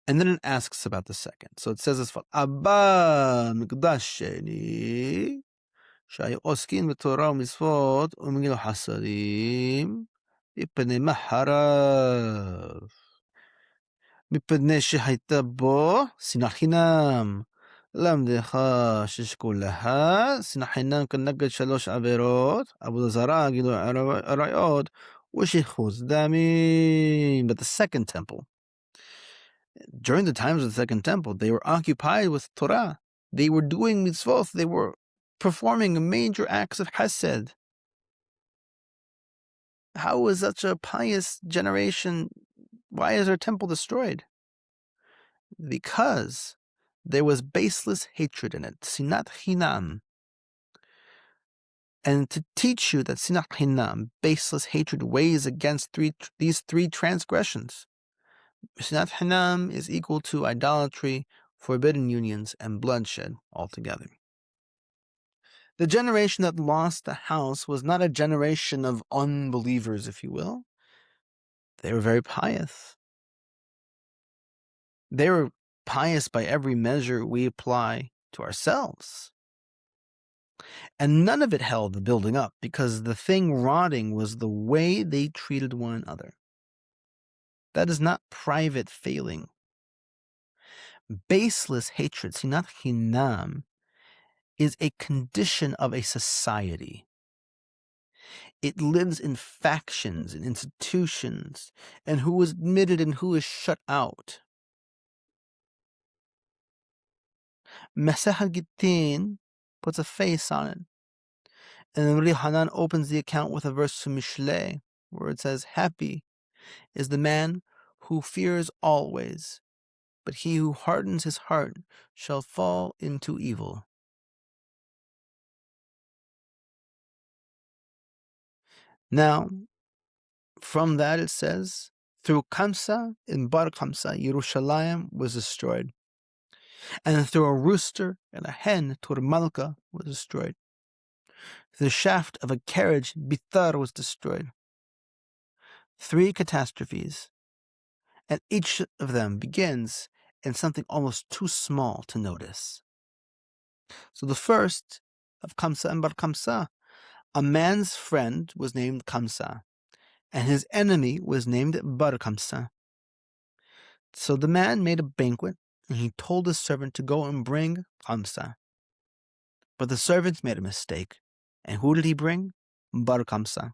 And then it asks about the second. So it says as follows: Abba Mikdash Sheni, שהיו עוסקים בתורה ומצוות ומגילו חסדים מפני מחרב, מפני שהייתה בו שנאת חינם. למדך ששקולה שנאת חינם כנגד 3 עבירות, עבודה זרה, גילוי עריות ושפיכות דמים. But the second temple, during the times of the second temple, they were occupied with Torah. They were doing mitzvot. They were performing major acts of chesed. How was such a pious generation? Why is our temple destroyed? Because there was baseless hatred in it, sinat chinam. And to teach you that sinat chinam, baseless hatred, weighs against these 3 transgressions. Sinat chinam is equal to idolatry, forbidden unions, and bloodshed altogether. The generation that lost the house was not a generation of unbelievers, if you will. They were very pious. They were pious by every measure we apply to ourselves. And none of it held the building up, because the thing rotting was the way they treated one another. That is not private failing. Baseless hatred, sinat chinam, is a condition of a society. It lives in factions and institutions, and who is admitted and who is shut out. Masechet Gittin puts a face on it. And then Rabbi Hanan opens the account with a verse from Mishlei, where it says, "Happy is the man who fears always, but he who hardens his heart shall fall into evil." Now, from that it says, through Kamsa, in Bar Kamsa, Yerushalayim was destroyed. And through a rooster and a hen, Turmalka was destroyed. Through the shaft of a carriage, Bitar was destroyed. 3 catastrophes, and each of them begins in something almost too small to notice. So the first of Kamsa and Bar Kamsa, a man's friend was named Kamsa, and his enemy was named Bar-Kamsa. So the man made a banquet, and he told his servant to go and bring Kamsa. But the servant made a mistake. And who did he bring? Bar-Kamsa.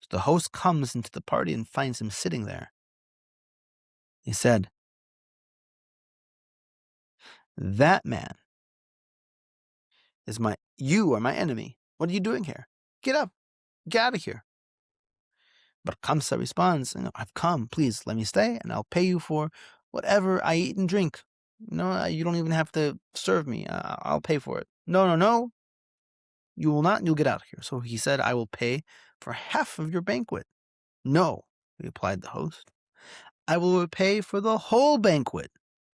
So the host comes into the party and finds him sitting there. He said, "That man is you are my enemy. What are you doing here? Get up, get out of here." But Kamsa responds, "I've come, please let me stay, and I'll pay you for whatever I eat and drink. You don't even have to serve me. I'll pay for it." No. You will not, and you'll get out of here. So he said, "I will pay for half of your banquet." "No," replied the host. "I will pay for the whole banquet."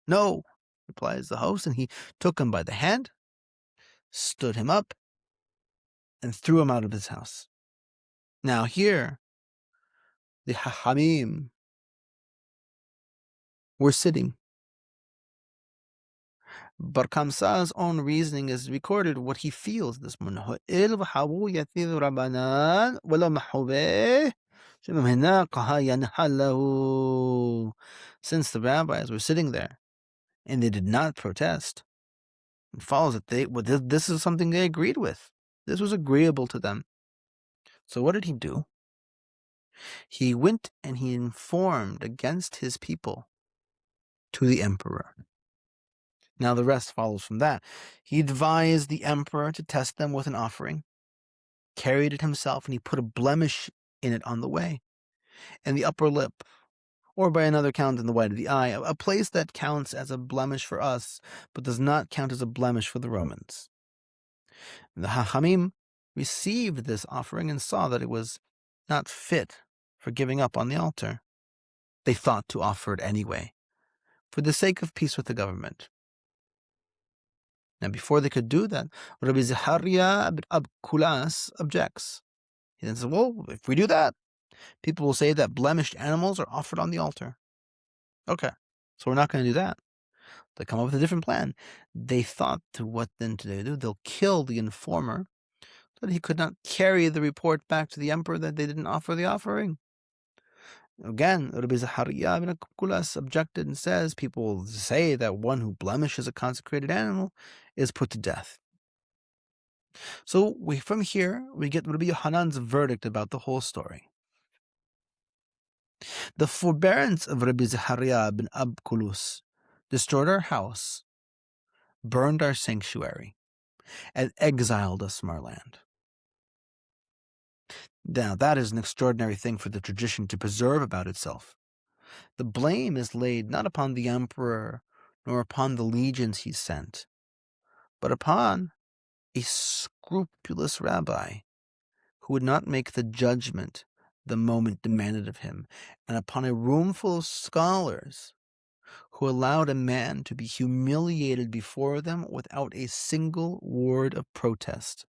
"No," replies the host, and he took him by the hand, stood him up, and threw him out of his house. Now here, the Hachamim were sitting. But Kamsa's own reasoning is recorded what he feels this morning. Since the rabbis were sitting there and they did not protest, it follows that this is something they agreed with. This was agreeable to them. So what did he do? He went and he informed against his people to the emperor. Now the rest follows from that. He advised the emperor to test them with an offering, carried it himself, and he put a blemish in it on the way, and the upper lip, or by another count in the white of the eye, a place that counts as a blemish for us, but does not count as a blemish for the Romans. The Hachamim received this offering and saw that it was not fit for giving up on the altar. They thought to offer it anyway, for the sake of peace with the government. Now, before they could do that, Rabbi Zechariah Abkulas objects. He then says, "Well, if we do that, people will say that blemished animals are offered on the altar." Okay, so we're not going to do that. They come up with a different plan. They thought what then do they do? They'll kill the informer so that he could not carry the report back to the emperor that they didn't offer the offering. Again, Rabbi Zechariah ben Abkulas objected and says people will say that one who blemishes a consecrated animal is put to death. So from here, we get Rabbi Yohanan's verdict about the whole story. The forbearance of Rabbi Zechariah ben Abkulus destroyed our house, burned our sanctuary, and exiled us from our land. Now, that is an extraordinary thing for the tradition to preserve about itself. The blame is laid not upon the emperor, nor upon the legions he sent, but upon a scrupulous rabbi who would not make the judgment the moment demanded of him, and upon a room full of scholars who allowed a man to be humiliated before them without a single word of protest.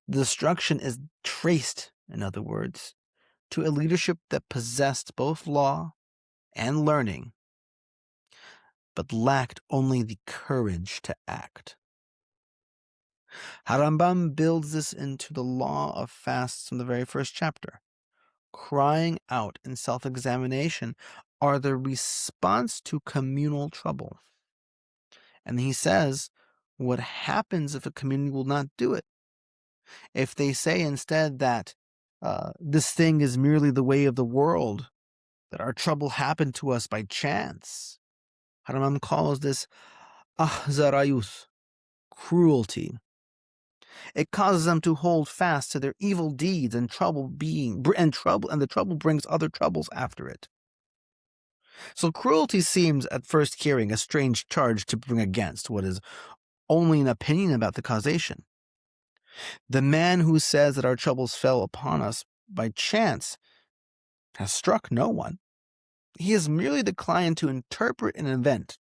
The destruction is traced, in other words, to a leadership that possessed both law and learning, but lacked only the courage to act. Rambam builds this into the law of fasts from the very first chapter. Crying out and self-examination are the response to communal trouble. And he says, what happens if a community will not do it? If they say instead that this thing is merely the way of the world, that our trouble happened to us by chance, Rambam calls this ahzarayus, cruelty. It causes them to hold fast to their evil deeds, and the trouble brings other troubles after it. So cruelty seems at first hearing a strange charge to bring against what is only an opinion about the causation. The man who says that our troubles fell upon us by chance has struck no one. He has merely declined to interpret an event,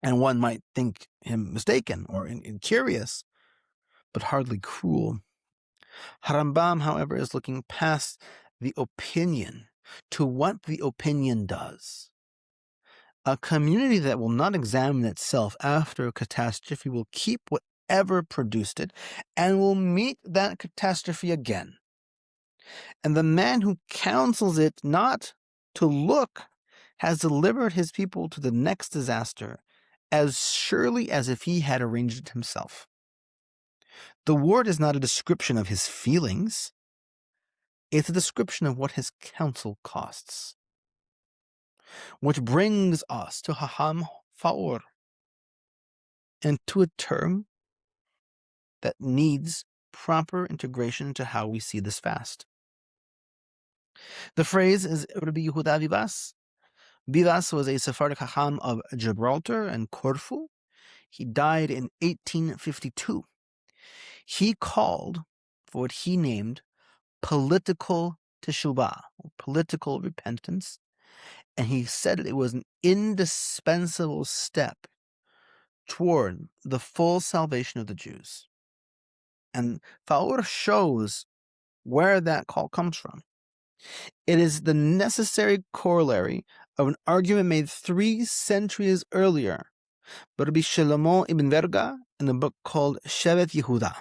and one might think him mistaken or incurious, but hardly cruel. Rambam, however, is looking past the opinion to what the opinion does. A community that will not examine itself after a catastrophe will keep what ever produced it, and will meet that catastrophe again. And the man who counsels it not to look has delivered his people to the next disaster as surely as if he had arranged it himself. The word is not a description of his feelings. It's a description of what his counsel costs. Which brings us to Haham Faor, and to a term that needs proper integration into how we see this fast. The phrase is Rabbi Yehuda Vivas. Vivas was a Sephardic Hacham of Gibraltar and Corfu. He died in 1852. He called for what he named political Teshubhah, or political repentance, and he said it was an indispensable step toward the full salvation of the Jews. And Faur shows where that call comes from. It is the necessary corollary of an argument made 3 centuries earlier by Rabbi Shlomo Ibn Verga in a book called Shevet Yehuda.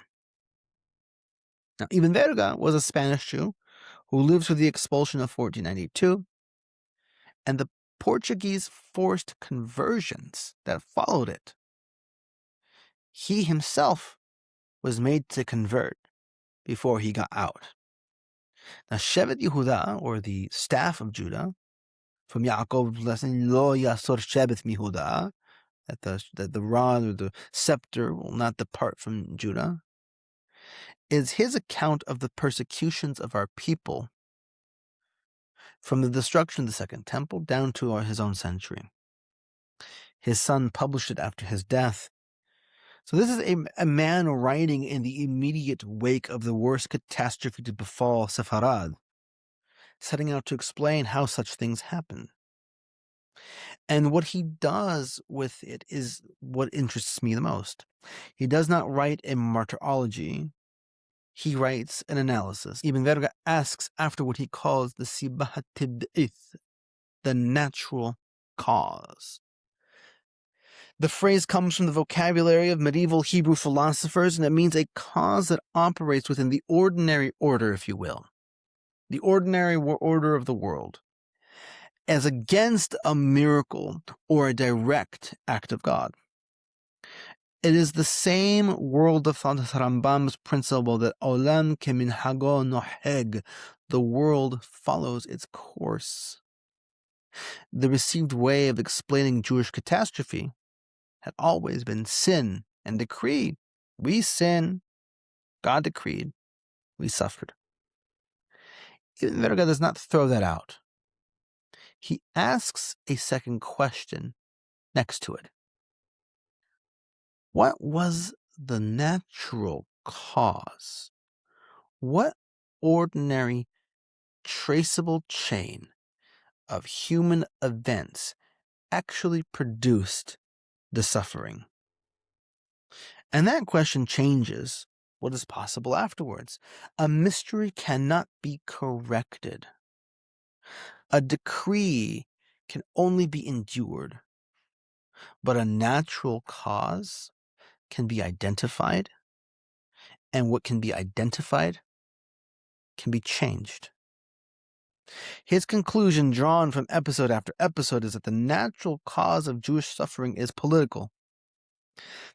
Now, Ibn Verga was a Spanish Jew who lived through the expulsion of 1492 and the Portuguese forced conversions that followed it. He himself was made to convert before he got out. Now, Shevet Yehuda, or the staff of Judah, from Yaakov's lesson, Lo Yasor Shevet Mihuda, that the rod or the scepter will not depart from Judah, is his account of the persecutions of our people from the destruction of the Second Temple down to his own century. His son published it after his death. So this is a man writing in the immediate wake of the worst catastrophe to befall Sepharad, setting out to explain how such things happen. And what he does with it is what interests me the most. He does not write a martyrology. He writes an analysis. Ibn Verga asks after what he calls the Sibah Tib'ith, the natural cause. The phrase comes from the vocabulary of medieval Hebrew philosophers, and it means a cause that operates within the ordinary order, if you will, the ordinary order of the world, as against a miracle or a direct act of God. It is the same world of thought as Rambam's principle that olam keminhago noheg, the world follows its course. The received way of explaining Jewish catastrophe had always been sin and decree. We sin, God decreed, we suffered. Ibn Verga does not throw that out. He asks a second question next to it. What was the natural cause? What ordinary, traceable chain of human events actually produced the suffering? And that question changes what is possible afterwards. A mystery cannot be corrected. A decree can only be endured, but a natural cause can be identified, and what can be identified can be changed. His conclusion, drawn from episode after episode, is that the natural cause of Jewish suffering is political.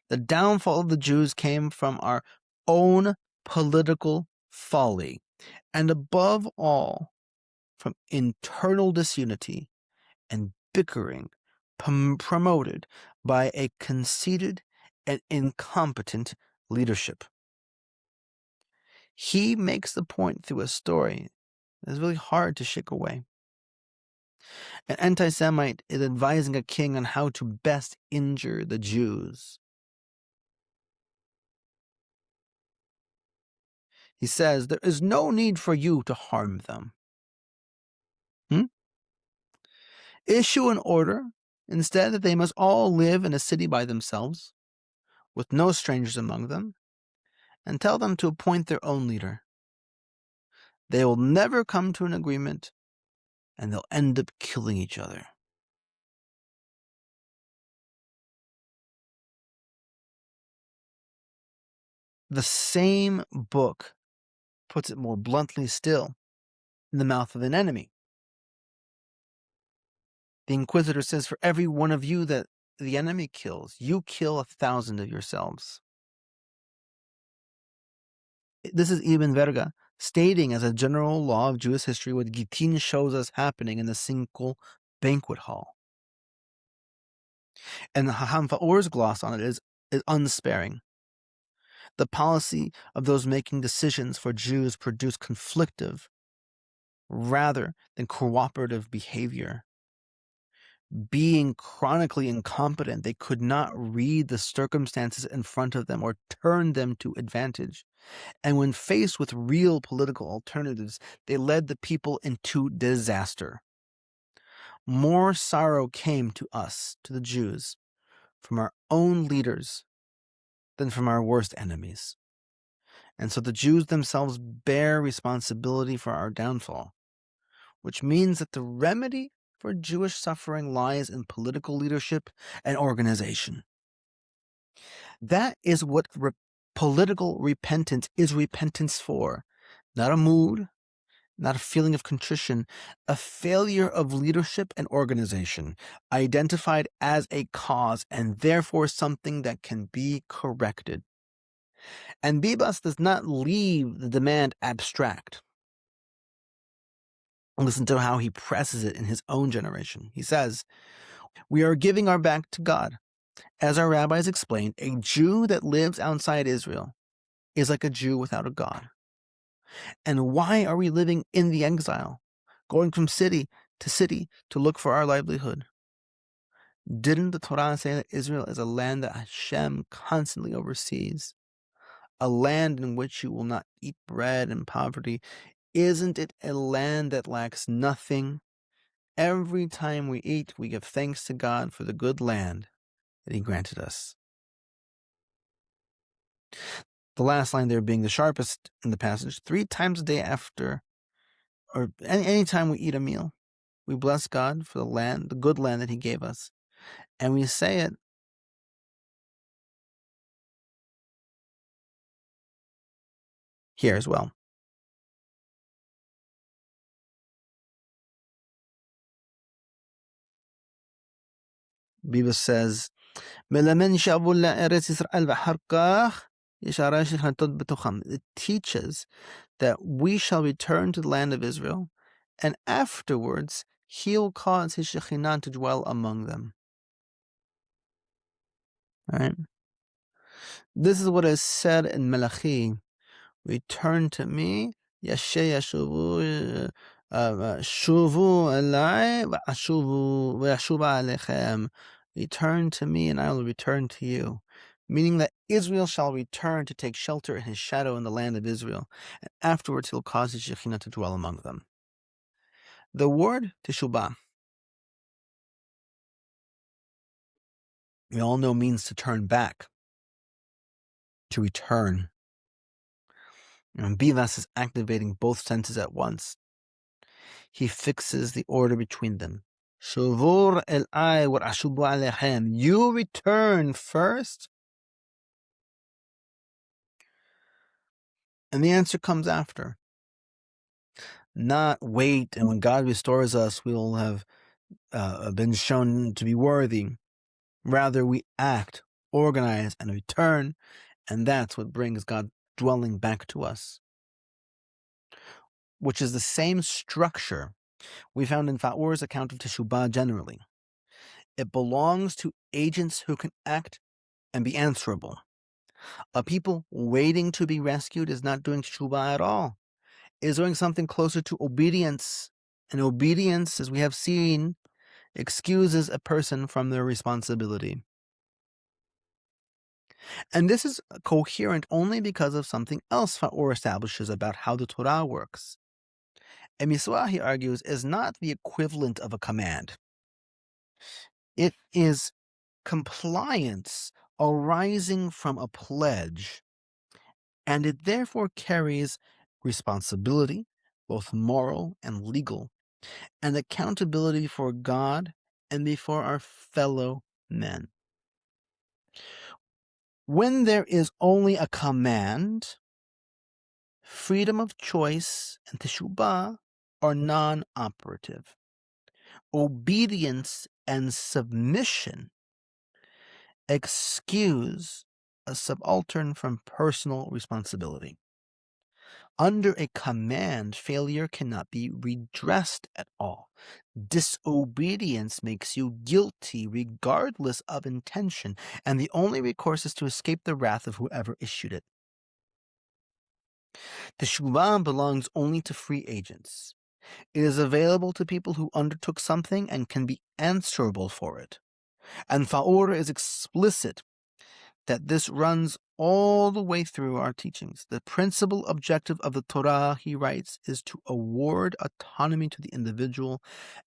The downfall of the Jews came from our own political folly, and above all, from internal disunity and bickering promoted by a conceited and incompetent leadership. He makes the point through a story that is really hard to shake away. An anti-Semite is advising a king on how to best injure the Jews. He says, there is no need for you to harm them. Issue an order instead that they must all live in a city by themselves, with no strangers among them, and tell them to appoint their own leader. They will never come to an agreement, and they'll end up killing each other. The same book puts it more bluntly still in the mouth of an enemy. The Inquisitor says, for every one of you that the enemy kills, you kill 1,000 of yourselves. This is Ibn Verga stating as a general law of Jewish history what Gittin shows us happening in the single banquet hall. And the Hacham Fa'or's gloss on it is unsparing. The policy of those making decisions for Jews produced conflictive rather than cooperative behavior. Being chronically incompetent, they could not read the circumstances in front of them or turn them to advantage. And when faced with real political alternatives, they led the people into disaster. More sorrow came to us, to the Jews, from our own leaders than from our worst enemies. And so the Jews themselves bear responsibility for our downfall, which means that the remedy for Jewish suffering lies in political leadership and organization. That is what political repentance is repentance for. Not a mood, not a feeling of contrition, a failure of leadership and organization, identified as a cause and therefore something that can be corrected. And Bibas does not leave the demand abstract. Listen to how he presses it in his own generation. He says, we are giving our back to God. As our rabbis explained, a Jew that lives outside Israel is like a Jew without a God. And why are we living in the exile, going from city to look for our livelihood? Didn't the Torah say that Israel is a land that Hashem constantly oversees? A land in which you will not eat bread in poverty. Isn't it a land that lacks nothing? Every time we eat, we give thanks to God for the good land that He granted us. The last line there being the sharpest in the passage, 3 times a day after, or any time we eat a meal, we bless God for the land, the good land that He gave us. And we say it here as well. Bible says, it teaches that we shall return to the land of Israel, and afterwards He will cause His Shekhinah to dwell among them. All right? This is what is said in Malachi. Return to me, shuvu elai v'ashuva alechem. Return to me, and I will return to you. Meaning that Israel shall return to take shelter in His shadow in the land of Israel, and afterwards He'll cause His Shekhinah to dwell among them. The word Teshubhah, we all know, means to turn back, to return. And Bivas is activating both senses at once. He fixes the order between them. Shuvur el-ai wa ashubu alechem. You return first, and the answer comes after. Not wait, and when God restores us, we will have been shown to be worthy. Rather, we act, organize, and return, and that's what brings God dwelling back to us, which is the same structure we found in Fa'or's account of Teshubhah generally. It belongs to agents who can act and be answerable. A people waiting to be rescued is not doing Teshubhah at all. It is doing something closer to obedience. And obedience, as we have seen, excuses a person from their responsibility. And this is coherent only because of something else Fa'or establishes about how the Torah works. A mitzvah, he argues, is not the equivalent of a command. It is compliance arising from a pledge, and it therefore carries responsibility, both moral and legal, and accountability before God and before our fellow men. When there is only a command, freedom of choice and Teshubhah are non-operative. Obedience and submission excuse a subaltern from personal responsibility. Under a command, failure cannot be redressed at all. Disobedience makes you guilty regardless of intention, and the only recourse is to escape the wrath of whoever issued it. Teshubhah belongs only to free agents. It is available to people who undertook something and can be answerable for it. And Fa'ur is explicit that this runs all the way through our teachings. The principal objective of the Torah, he writes, is to award autonomy to the individual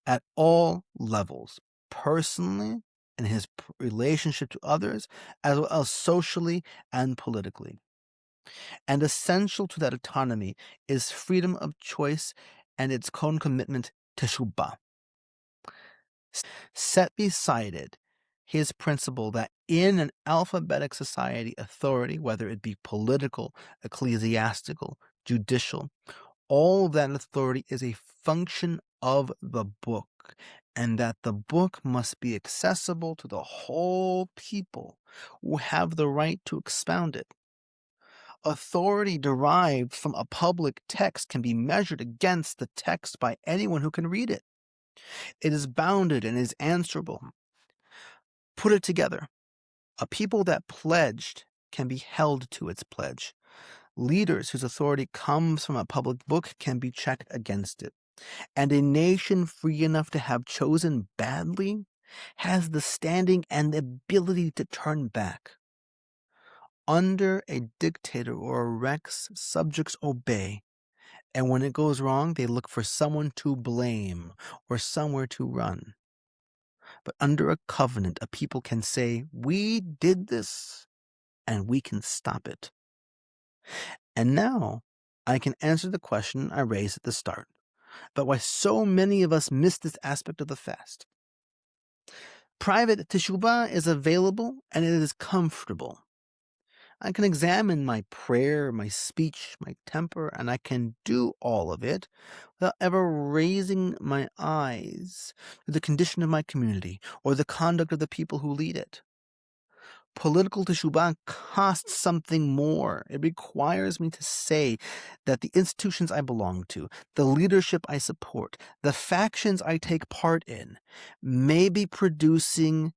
at all levels, personally, in his relationship to others, as well as socially and politically. And essential to that autonomy is freedom of choice and its concomitant Teshubhah. Set beside it his principle that in an alphabetic society, authority, whether it be political, ecclesiastical, judicial, all of that authority is a function of the book, and that the book must be accessible to the whole people who have the right to expound it. Authority derived from a public text can be measured against the text by anyone who can read it. It is bounded and is answerable. Put it together. A people that pledged can be held to its pledge. Leaders whose authority comes from a public book can be checked against it. And a nation free enough to have chosen badly has the standing and ability to turn back. Under a dictator or a rex, subjects obey. And when it goes wrong, they look for someone to blame or somewhere to run. But under a covenant, a people can say, we did this, and we can stop it. And now I can answer the question I raised at the start about why so many of us miss this aspect of the fast. Private Teshubhah is available and it is comfortable. I can examine my prayer, my speech, my temper, and I can do all of it without ever raising my eyes to the condition of my community or the conduct of the people who lead it. Political Teshubhah costs something more. It requires me to say that the institutions I belong to, the leadership I support, the factions I take part in, may be producing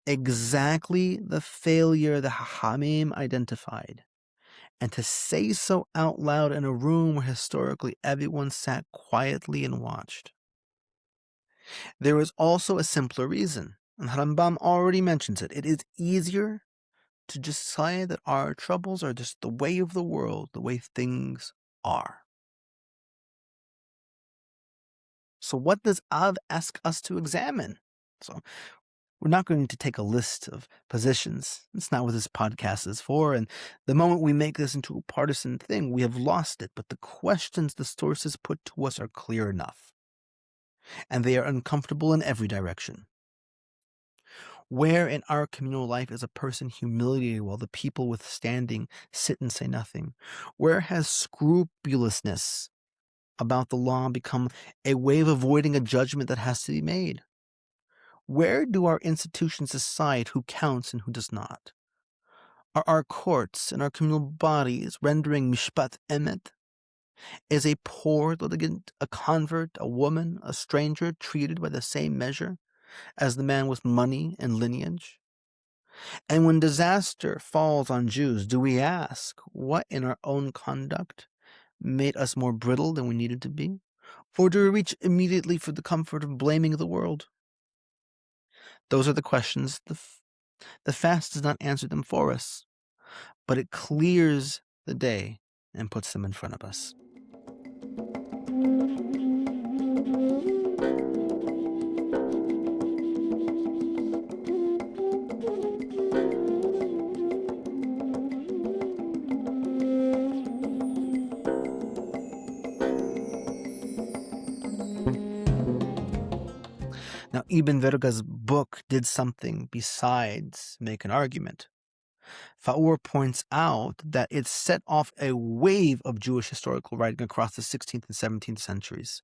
exactly the failure the Hachamim identified. And to say so out loud in a room where historically everyone sat quietly and watched. There is also a simpler reason, and Rambam already mentions it. It is easier to just say that our troubles are just the way of the world, the way things are. So what does Av ask us to examine? So we're not going to take a list of positions. That's not what this podcast is for. And the moment we make this into a partisan thing, we have lost it. But the questions the sources put to us are clear enough. And they are uncomfortable in every direction. Where in our communal life is a person humiliated while the people withstanding sit and say nothing? Where has scrupulousness about the law become a way of avoiding a judgment that has to be made? Where do our institutions decide who counts and who does not? Are our courts and our communal bodies rendering mishpat emet? Is a poor litigant, a convert, a woman, a stranger treated by the same measure as the man with money and lineage? And when disaster falls on Jews, do we ask what in our own conduct made us more brittle than we needed to be? Or do we reach immediately for the comfort of blaming the world? Those are the questions. The fast does not answer them for us, but it clears the day and puts them in front of us. Now, Ibn Verga's book did something besides make an argument. Faur points out that it set off a wave of Jewish historical writing across the 16th and 17th centuries.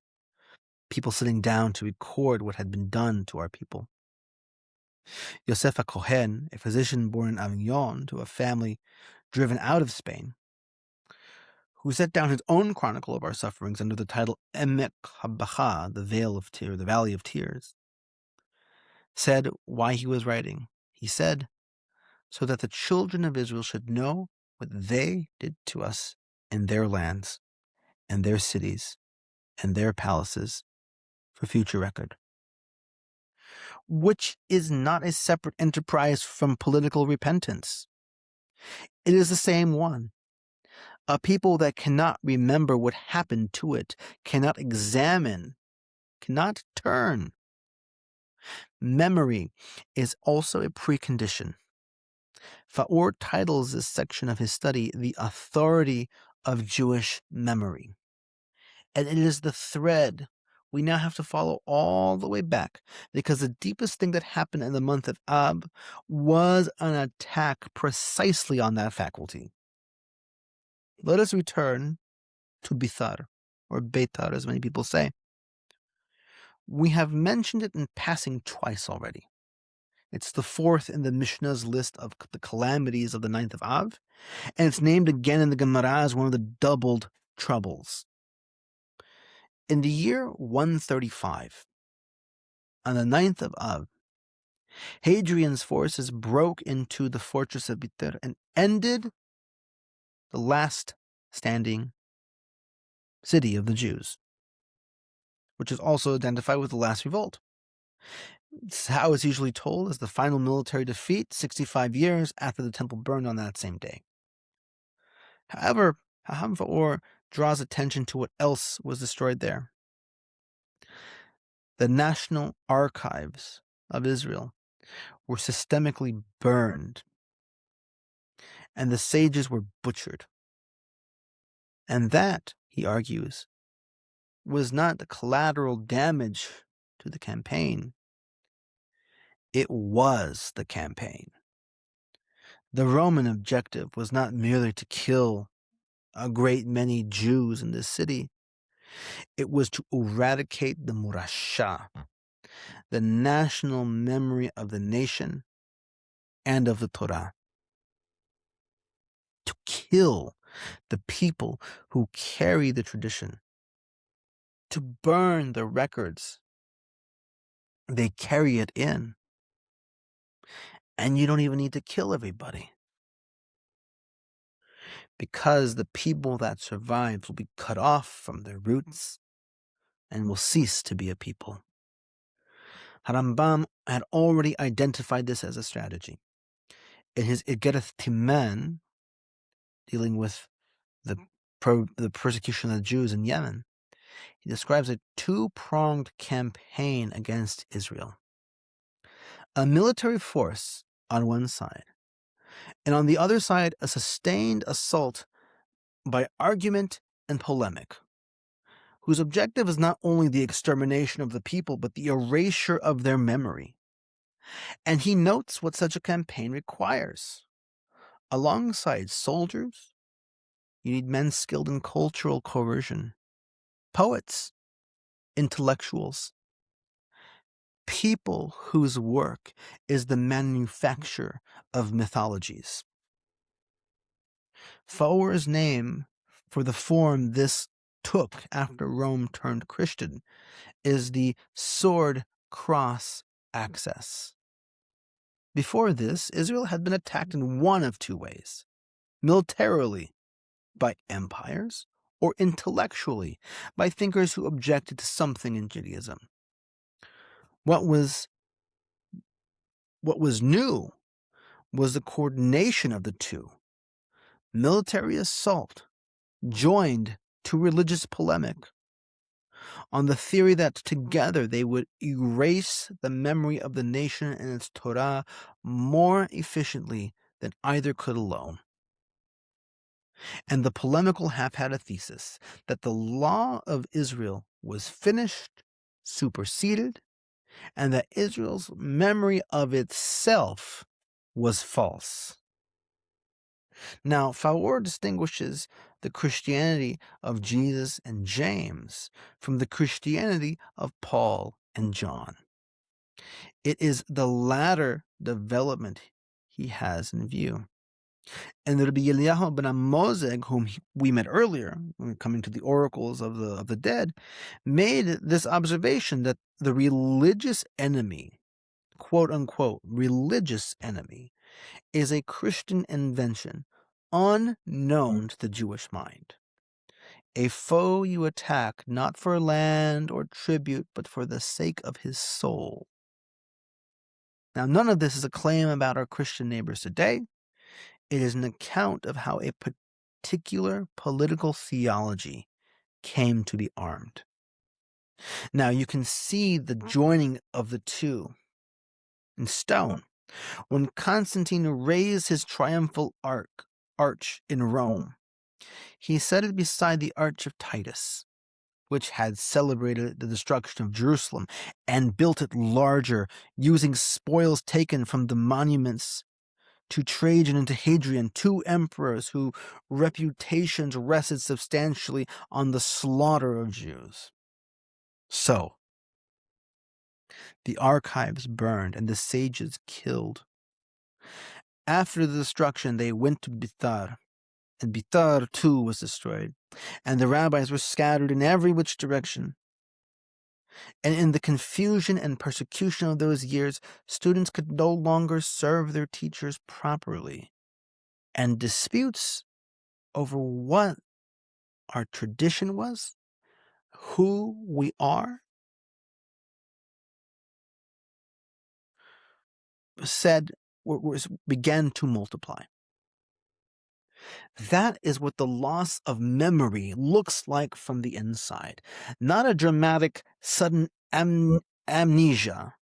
People sitting down to record what had been done to our people. Yosef HaKohen, a physician born in Avignon to a family driven out of Spain, who set down his own chronicle of our sufferings under the title Emek HaBacha, the Valley of Tears, said why he was writing. He said, so that the children of Israel should know what they did to us in their lands and their cities and their palaces for future record. Which is not a separate enterprise from political repentance. It is the same one. A people that cannot remember what happened to it, cannot examine, cannot turn. Memory is also a precondition. Faur titles this section of his study The Authority of Jewish Memory. And it is the thread we now have to follow all the way back, because the deepest thing that happened in the month of Ab was an attack precisely on that faculty. Let us return to Bithar, or Beitar, as many people say. We have mentioned it in passing twice already. It's the fourth in the Mishnah's list of the calamities of the 9th of Av, and it's named again in the Gemara as one of the doubled troubles. In the year 135, on the 9th of Av, Hadrian's forces broke into the fortress of Bithar and ended the last standing city of the Jews, which is also identified with the last revolt. It's how it's usually told as the final military defeat 65 years after the temple burned on that same day. However, Haham Faor draws attention to what else was destroyed there. The national archives of Israel were systemically burned, and the sages were butchered. And that, he argues, was not the collateral damage to the campaign. It was the campaign. The Roman objective was not merely to kill a great many Jews in this city. It was to eradicate the murasha, the national memory of the nation and of the Torah. To kill the people who carry the tradition. To burn the records they carry it in. And you don't even need to kill everybody, because the people that survive will be cut off from their roots and will cease to be a people. Rambam had already identified this as a strategy. In his Igereth Timan, dealing with the persecution of the Jews in Yemen, he describes a two-pronged campaign against Israel. A military force on one side, and on the other side, a sustained assault by argument and polemic, whose objective is not only the extermination of the people, but the erasure of their memory. And he notes what such a campaign requires. Alongside soldiers, you need men skilled in cultural coercion, poets, intellectuals, people whose work is the manufacture of mythologies. Faur's name for the form this took after Rome turned Christian is the sword-cross axis. Before this, Israel had been attacked in one of two ways: militarily, by empires, or intellectually, by thinkers who objected to something in Judaism. What was new was the coordination of the two: military assault joined to religious polemic, on the theory that together they would erase the memory of the nation and its Torah more efficiently than either could alone. And the polemical had a thesis that the law of Israel was finished, superseded, and that Israel's memory of itself was false. Now, Faur distinguishes the Christianity of Jesus and James from the Christianity of Paul and John. It is the latter development he has in view. And Rabbi Eliyahu ben Amozeg, whom we met earlier, when coming to the oracles of the dead, made this observation that the religious enemy, quote unquote, religious enemy, is a Christian invention unknown to the Jewish mind. A foe you attack not for land or tribute, but for the sake of his soul. Now, none of this is a claim about our Christian neighbors today. It is an account of how a particular political theology came to be armed. Now, you can see the joining of the two in stone. When Constantine raised his triumphal arch in Rome, he set it beside the Arch of Titus, which had celebrated the destruction of Jerusalem, and built it larger, using spoils taken from the monuments to Trajan and to Hadrian, two emperors whose reputations rested substantially on the slaughter of Jews. So, the archives burned and the sages killed. After the destruction, they went to Bithar, and Bithar too was destroyed, and the rabbis were scattered in every which direction. And in the confusion and persecution of those years, students could no longer serve their teachers properly, and disputes over what our tradition was, who we are, began to multiply. That is what the loss of memory looks like from the inside. Not a dramatic, sudden amnesia,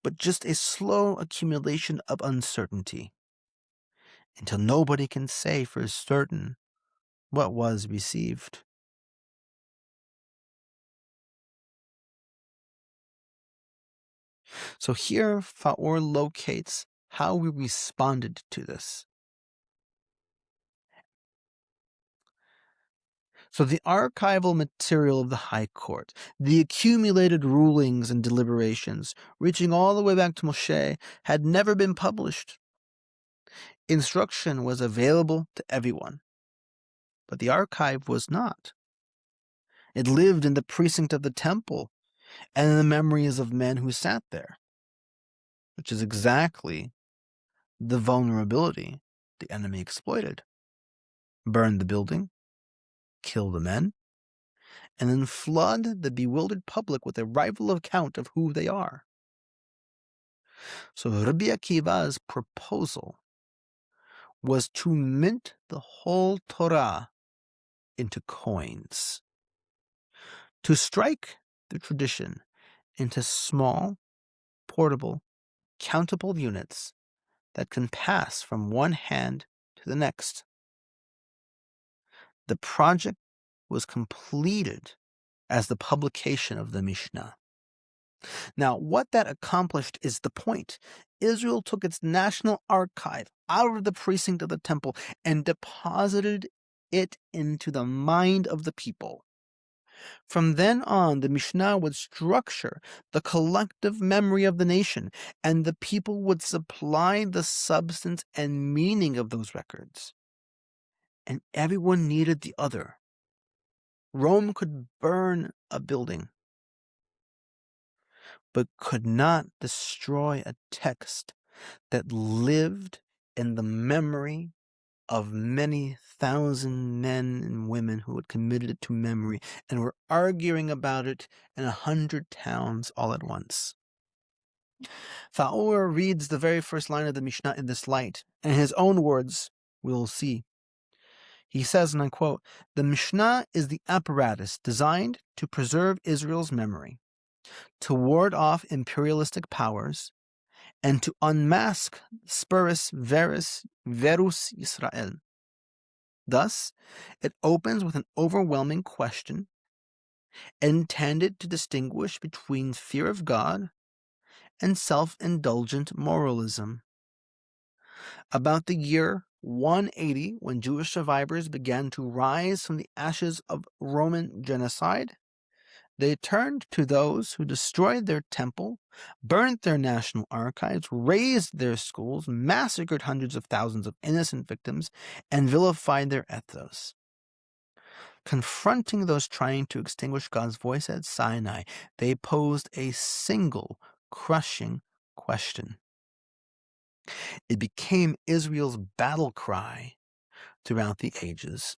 but just a slow accumulation of uncertainty, until nobody can say for certain what was received. So here, Faor locates how we responded to this. So the archival material of the High Court, the accumulated rulings and deliberations, reaching all the way back to Moshe, had never been published. Instruction was available to everyone, but the archive was not. It lived in the precinct of the temple and in the memories of men who sat there, which is exactly the vulnerability the enemy exploited. Burn the building, kill the men, and then flood the bewildered public with a rival account of who they are. So Rabbi Akiva's proposal was to mint the whole Torah into coins, to strike the tradition into small, portable, countable units that can pass from one hand to the next. The project was completed as the publication of the Mishnah. Now, what that accomplished is the point. Israel took its national archive out of the precinct of the temple and deposited it into the mind of the people. From then on, the Mishnah would structure the collective memory of the nation, and the people would supply the substance and meaning of those records. And everyone needed the other. Rome could burn a building, but could not destroy a text that lived in the memory of many thousand men and women who had committed it to memory and were arguing about it in 100 towns all at once. Faor reads the very first line of the Mishnah in this light, and in his own words, we'll see. He says, and I quote, "The Mishnah is the apparatus designed to preserve Israel's memory, to ward off imperialistic powers, and to unmask spurus verus Israel. Thus, it opens with an overwhelming question intended to distinguish between fear of God and self-indulgent moralism. About the year 180, when Jewish survivors began to rise from the ashes of Roman genocide, they turned to those who destroyed their temple, burnt their national archives, razed their schools, massacred hundreds of thousands of innocent victims, and vilified their ethos. Confronting those trying to extinguish God's voice at Sinai, they posed a single crushing question. It became Israel's battle cry throughout the ages.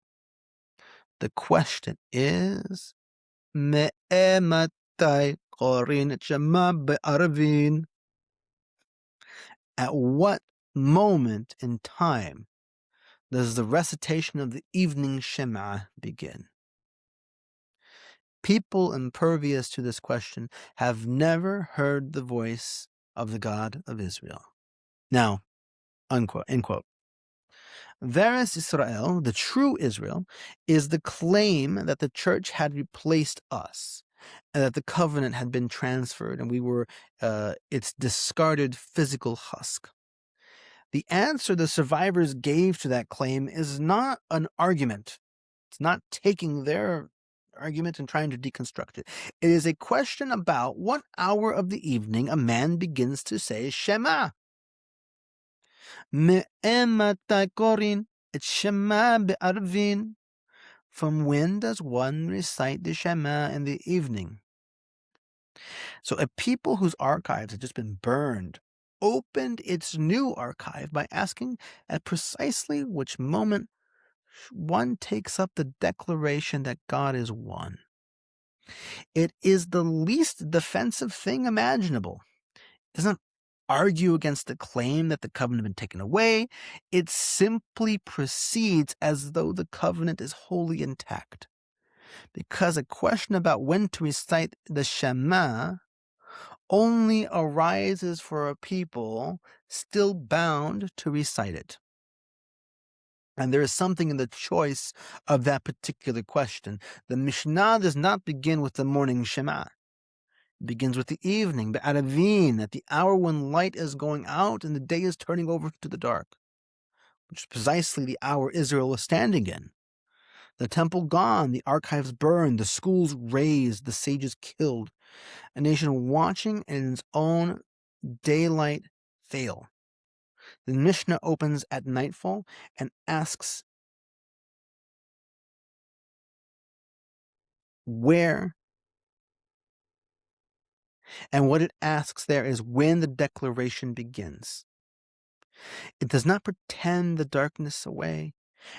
The question is, Me'ematai qorin shema be'arvin? At what moment in time does the recitation of the evening Shema begin? People impervious to this question have never heard the voice of the God of Israel. Now, unquote, end quote. Veres Israel, the true Israel, is the claim that the church had replaced us, and that the covenant had been transferred, and we were its discarded physical husk. The answer the survivors gave to that claim is not an argument. It's not taking their argument and trying to deconstruct it. It is a question about what hour of the evening a man begins to say Shema. Me'ematai qorin et Shema be'arvin. From when does one recite the Shema in the evening? So a people whose archives had just been burned opened its new archive by asking at precisely which moment one takes up the declaration that God is one. It is the least defensive thing imaginable. It doesn't argue against the claim that the covenant had been taken away. It simply proceeds as though the covenant is wholly intact. Because a question about when to recite the Shema only arises for a people still bound to recite it. And there is something in the choice of that particular question. The Mishnah does not begin with the morning Shema. It begins with the evening, Be'aravin, at the hour when light is going out and the day is turning over to the dark, which is precisely the hour Israel is standing in. The temple gone, the archives burned, the schools razed, the sages killed, a nation watching in its own daylight fail. The Mishnah opens at nightfall and asks where, and what it asks there is when the declaration begins. It does not pretend the darkness away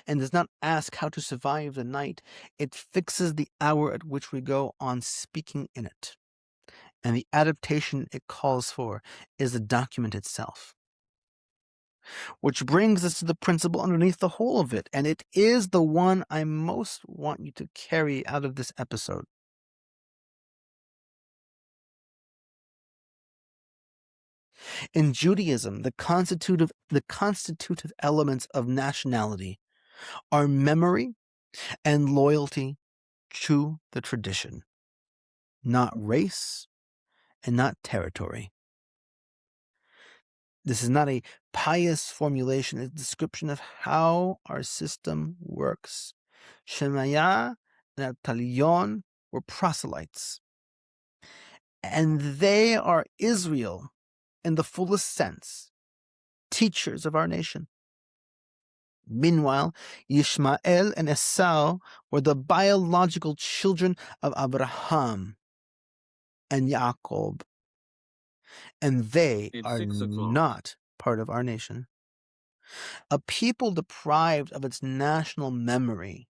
and does not ask how to survive the night. It fixes the hour at which we go on speaking in it. And the adaptation it calls for is the document itself. Which brings us to the principle underneath the whole of it, and it is the one I most want you to carry out of this episode. In Judaism, the constitutive elements of nationality are memory and loyalty to the tradition, not race and not territory. This is not a pious formulation, it's a description of how our system works. Shemaiah and Talion were proselytes, and they are Israel in the fullest sense, teachers of our nation. Meanwhile, Yishmael and Esau were the biological children of Abraham and Yaakov, and they are not part of our nation. A people deprived of its national memory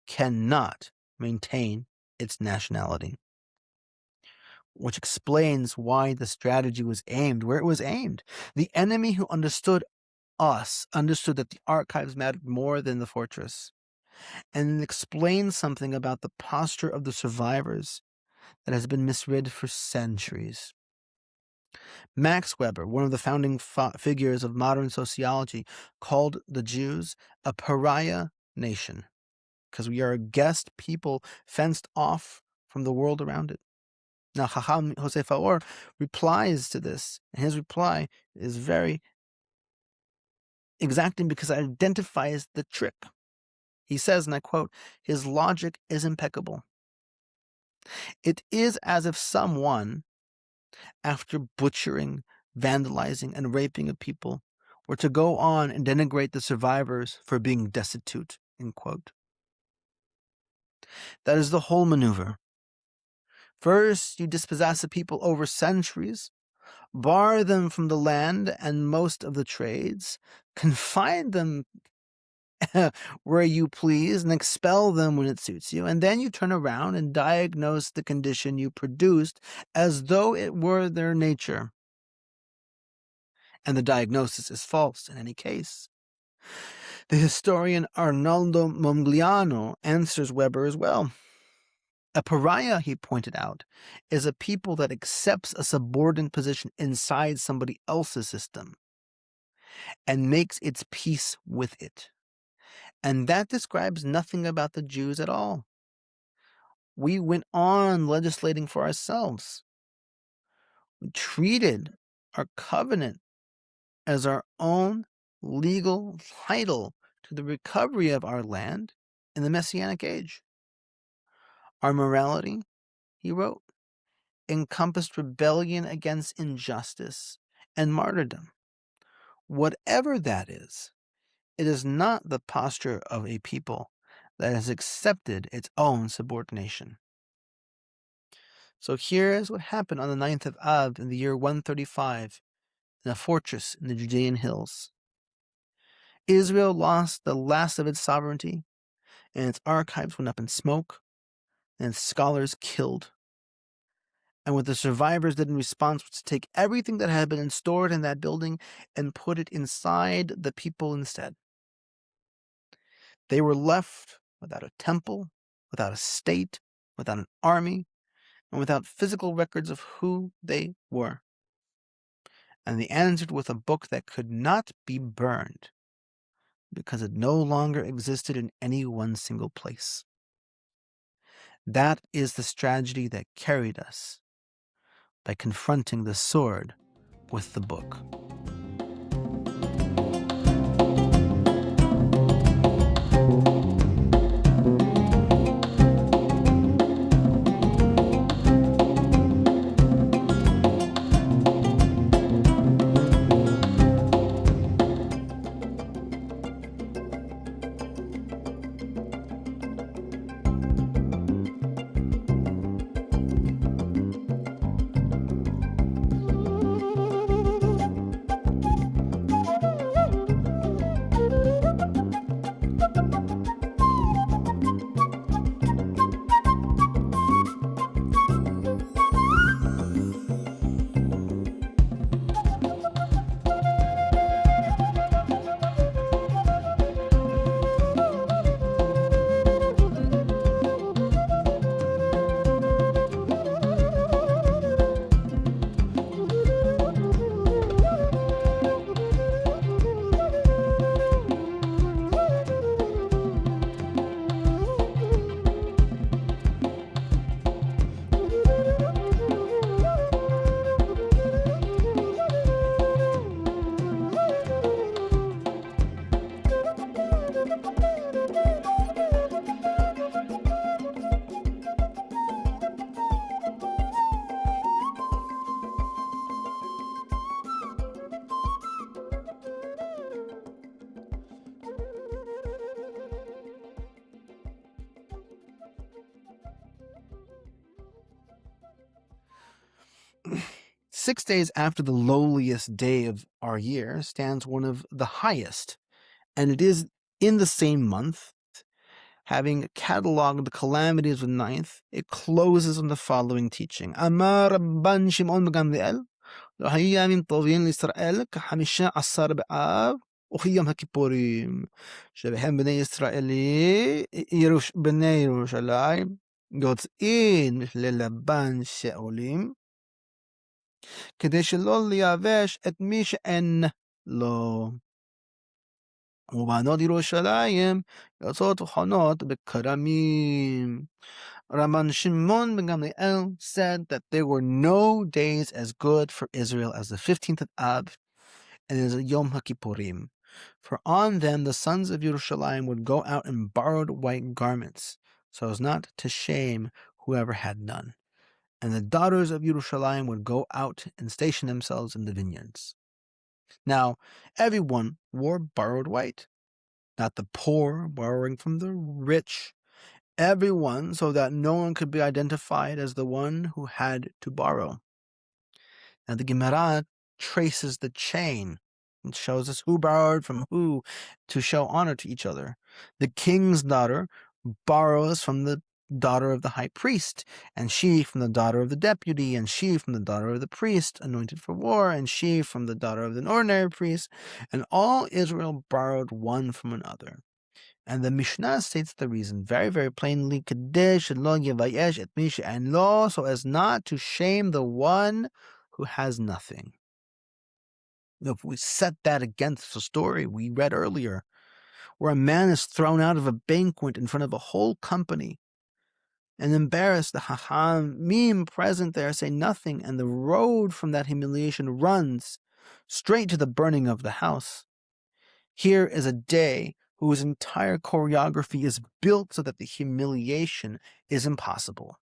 cannot maintain its nationality, which explains why the strategy was aimed where it was aimed. The enemy who understood us understood that the archives mattered more than the fortress, and it explains something about the posture of the survivors that has been misread for centuries. Max Weber, one of the founding figures of modern sociology, called the Jews a pariah nation because we are a guest people fenced off from the world around it. Now, Chacham Yosef Lopez replies to this, and his reply is very exacting because it identifies the trick. He says, and I quote, his logic is impeccable. It is as if someone, after butchering, vandalizing, and raping of people, were to go on and denigrate the survivors for being destitute, end quote. That is the whole maneuver. First, you dispossess the people over centuries, bar them from the land and most of the trades, confine them where you please, and expel them when it suits you, and then you turn around and diagnose the condition you produced as though it were their nature. And the diagnosis is false in any case. The historian Arnaldo Mongliano answers Weber as well. A pariah, he pointed out, is a people that accepts a subordinate position inside somebody else's system and makes its peace with it. And that describes nothing about the Jews at all. We went on legislating for ourselves. We treated our covenant as our own legal title to the recovery of our land in the Messianic age. Our morality, he wrote, encompassed rebellion against injustice and martyrdom. Whatever that is, it is not the posture of a people that has accepted its own subordination. So here is what happened on the 9th of Av in the year 135 in a fortress in the Judean hills. Israel lost the last of its sovereignty, and its archives went up in smoke, and its scholars killed. And what the survivors did in response was to take everything that had been stored in that building and put it inside the people instead. They were left without a temple, without a state, without an army, and without physical records of who they were. And they answered with a book that could not be burned because it no longer existed in any one single place. That is the strategy that carried us by confronting the sword with the book. "6 days after the lowliest day of our year stands one of the highest, and it is in the same month. Having cataloged the calamities of the 9th, it closes on the following teaching. Amar Rabban Shimon ben Gamliel, وهي من طويل لإسرائيل كحمشة عصر بآب وخيام הכיפורים שבהם בני ישראל בני ירושלים יוצאים ללבן שאולים כדי שלא לייבש את מי שאין לו. ובנות ירושלים יוצאות וחונות בכרמים." Rabban Shimon ben Gamliel said that there were no days as good for Israel as the 15th of Av and as Yom HaKippurim, For on them the sons of Yerushalayim would go out in borrowed white garments, so as not to shame whoever had none. And the daughters of Yerushalayim would go out and station themselves in the vineyards. Now, everyone wore borrowed white, not the poor borrowing from the rich, everyone, so that no one could be identified as the one who had to borrow. Now, the Gemara traces the chain and shows us who borrowed from who to show honor to each other. The king's daughter borrows from the daughter of the high priest, and she from the daughter of the deputy, and she from the daughter of the priest anointed for war, and she from the daughter of an ordinary priest, and all Israel borrowed one from another. And the Mishnah states the reason very, very plainly, so as not to shame the one who has nothing. If we set that against the story we read earlier, where a man is thrown out of a banquet in front of a whole company, and embarrassed, the Chachamim present there say nothing, and the road from that humiliation runs straight to the burning of the house. Here is a day whose entire choreography is built so that the humiliation is impossible,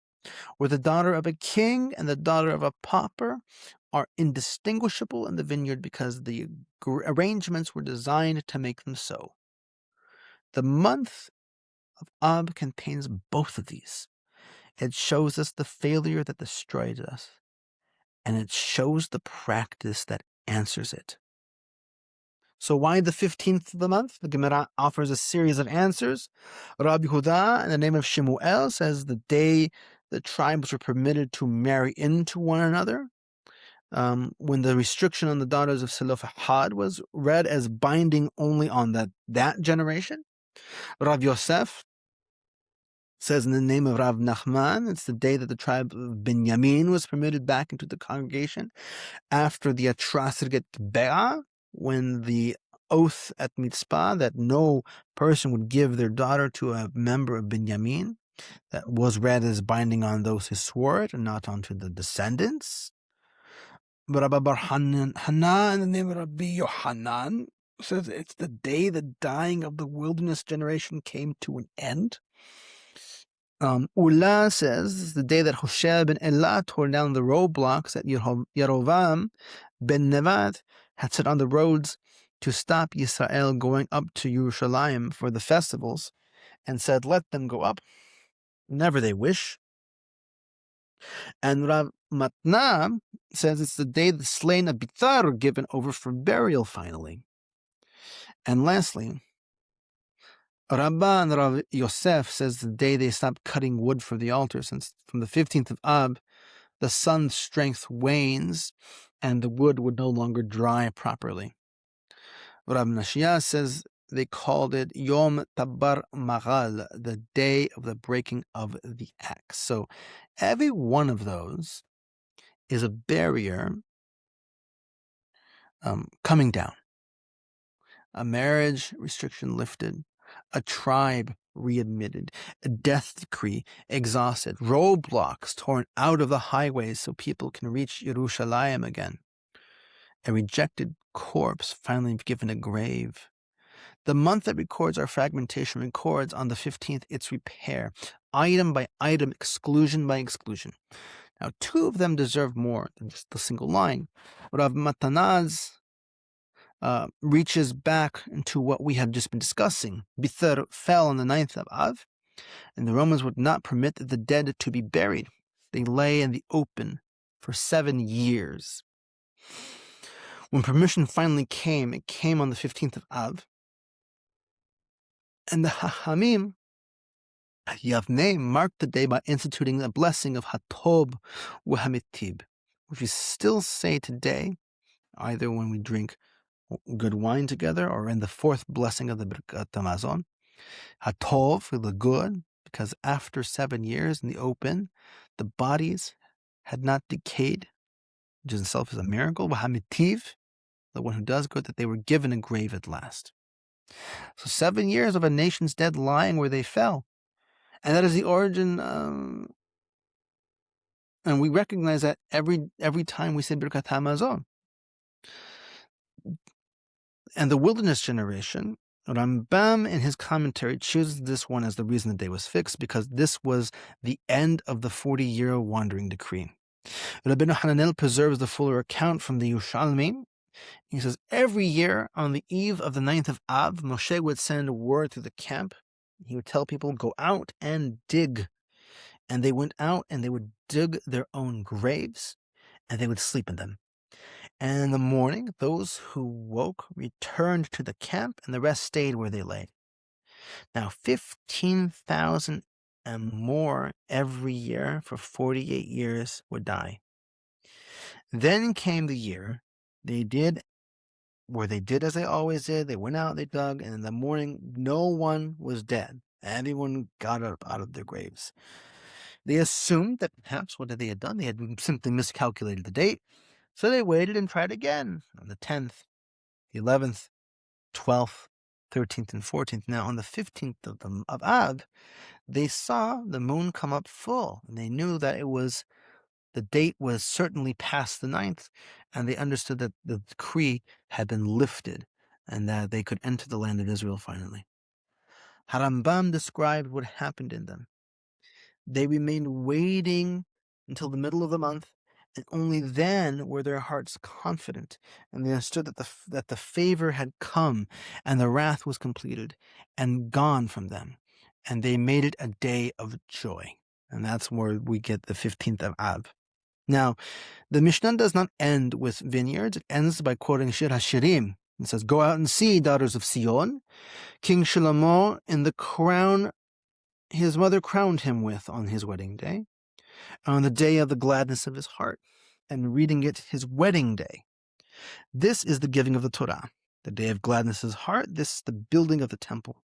where the daughter of a king and the daughter of a pauper are indistinguishable in the vineyard because the arrangements were designed to make them so. The month of Ab contains both of these. It shows us the failure that destroyed us, and it shows the practice that answers it. So why the 15th of the month? The Gemara offers a series of answers. Rabbi Yehuda, in the name of Shemuel, says the day the tribes were permitted to marry into one another, when the restriction on the daughters of Zelophehad was read as binding only on that generation. Rav Yosef says in the name of Rav Nachman, it's the day that the tribe of Binyamin was permitted back into the congregation after the atrocity at Be'ah, when the oath at Mitzpah that no person would give their daughter to a member of Binyamin, that was read as binding on those who swore it and not onto the descendants. Rabbi Bar Hanan, in the name of Rabbi Yohanan, says it's the day the dying of the wilderness generation came to an end. Ula says it's the day that Hoshea ben Elah tore down the roadblocks that Yerovam ben Nevat had set on the roads to stop Yisrael going up to Yerushalayim for the festivals, and said, "Let them go up whenever they wish." And Rav Matna says it's the day the slain of Bitar were given over for burial finally. And lastly, Rabbah and Rav Yosef says the day they stopped cutting wood for the altar, since from the 15th of Ab, the sun's strength wanes and the wood would no longer dry properly. Rav Nashia says they called it Yom Tabar Magal, the day of the breaking of the axe. So every one of those is a barrier coming down. A marriage restriction lifted, a tribe readmitted, a death decree exhausted, roadblocks torn out of the highways so people can reach Yerushalayim again, a rejected corpse finally given a grave. The month that records our fragmentation records on the 15th its repair, item by item, exclusion by exclusion. Now, two of them deserve more than just the single line. Rav Matanaz reaches back into what we have just been discussing. Bither fell on the 9th of Av, and the Romans would not permit the dead to be buried. They lay in the open for 7 years. When permission finally came, it came on the 15th of Av, and the Hachamim Yavnei marked the day by instituting a blessing of Hatob Uhamitib, which we still say today, either when we drink good wine together or in the fourth blessing of the Birkat Hamazon. Hatov, for the good, because after 7 years in the open, the bodies had not decayed, which in itself is a miracle. V'hamitiv, the one who does good, that they were given a grave at last. So 7 years of a nation's dead lying where they fell. And that is the origin, and we recognize that every time we say Birkat Hamazon. And the wilderness generation, Rambam in his commentary chooses this one as the reason the day was fixed, because this was the end of the 40-year wandering decree. Rabbeinu Hananel preserves the fuller account from the Yerushalmi. He says, every year on the eve of the 9th of Av, Moshe would send word through the camp. He would tell people, go out and dig. And they went out and they would dig their own graves and they would sleep in them. And in the morning, those who woke returned to the camp and the rest stayed where they lay. Now, 15,000 and more every year for 48 years would die. Then came the year they did as they always did. They went out, they dug, and in the morning, no one was dead. Everyone got up out of their graves. They assumed that perhaps what they had done, they had simply miscalculated the date. So they waited and tried again on the 10th, the 11th, 12th, 13th, and 14th. Now, on the 15th of Av, they saw the moon come up full, and they knew that the date was certainly past the 9th, and they understood that the decree had been lifted and that they could enter the land of Israel finally. Rambam described what happened in them. They remained waiting until the middle of the month, and only then were their hearts confident, and they understood that the favor had come, and the wrath was completed and gone from them, and they made it a day of joy. And that's where we get the 15th of Av. Now, the Mishnah does not end with vineyards. It ends by quoting Shir HaShirim. It says, go out and see, daughters of Ṣiyyon. King Shlomo, in the crown his mother crowned him with on his wedding day, on the day of the gladness of his heart, and reading it his wedding day. This is the giving of the Torah. The day of gladness of his heart, this is the building of the temple.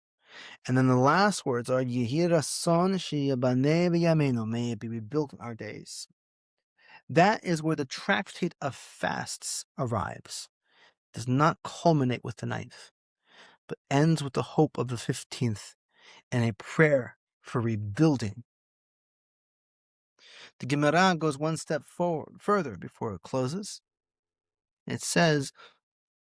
And then the last words are, Yehi Ratzon sheyabaneh b'yameinu, may it be rebuilt in our days. That is where the tractate of fasts arrives. It does not culminate with the 9th, but ends with the hope of the 15th and a prayer for rebuilding. The Gemara goes one step further before it closes. It says,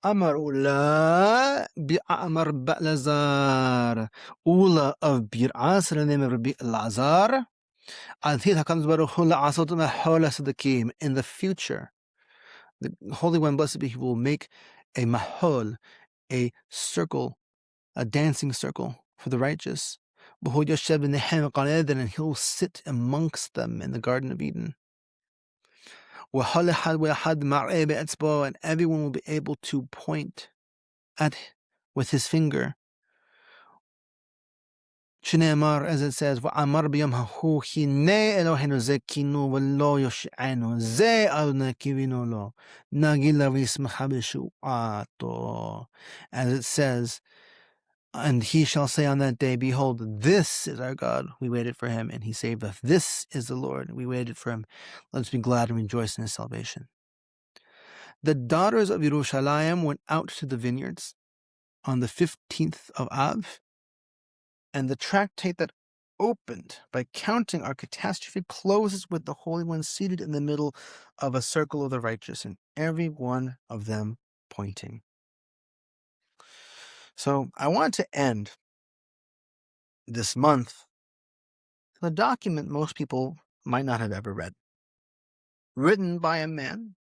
Amar Ula bi'amar ba'lazar. Ula of Bir'as, the name of Rabbi Lazar. In the future, the Holy One, blessed be He, will make a mahol, a circle, a dancing circle for the righteous. And He'll sit amongst them in the Garden of Eden. And everyone will be able to point with his finger. Shneimar, as it says, "V'amar b'yom hahu hinei Eloheinu zekinu v'lo yosh'enu ze Adonai kivinu lo nagila v'yismecha b'shu'ato." As it says, and he shall say on that day, behold, this is our God. We waited for him, and he saved us. This is the Lord. We waited for him. Let us be glad and rejoice in his salvation. The daughters of Yerushalayim went out to the vineyards on the 15th of Av, and the tractate that opened by counting our catastrophe closes with the Holy One seated in the middle of a circle of the righteous, and every one of them pointing. So I want to end this month with a document most people might not have ever read, written by a man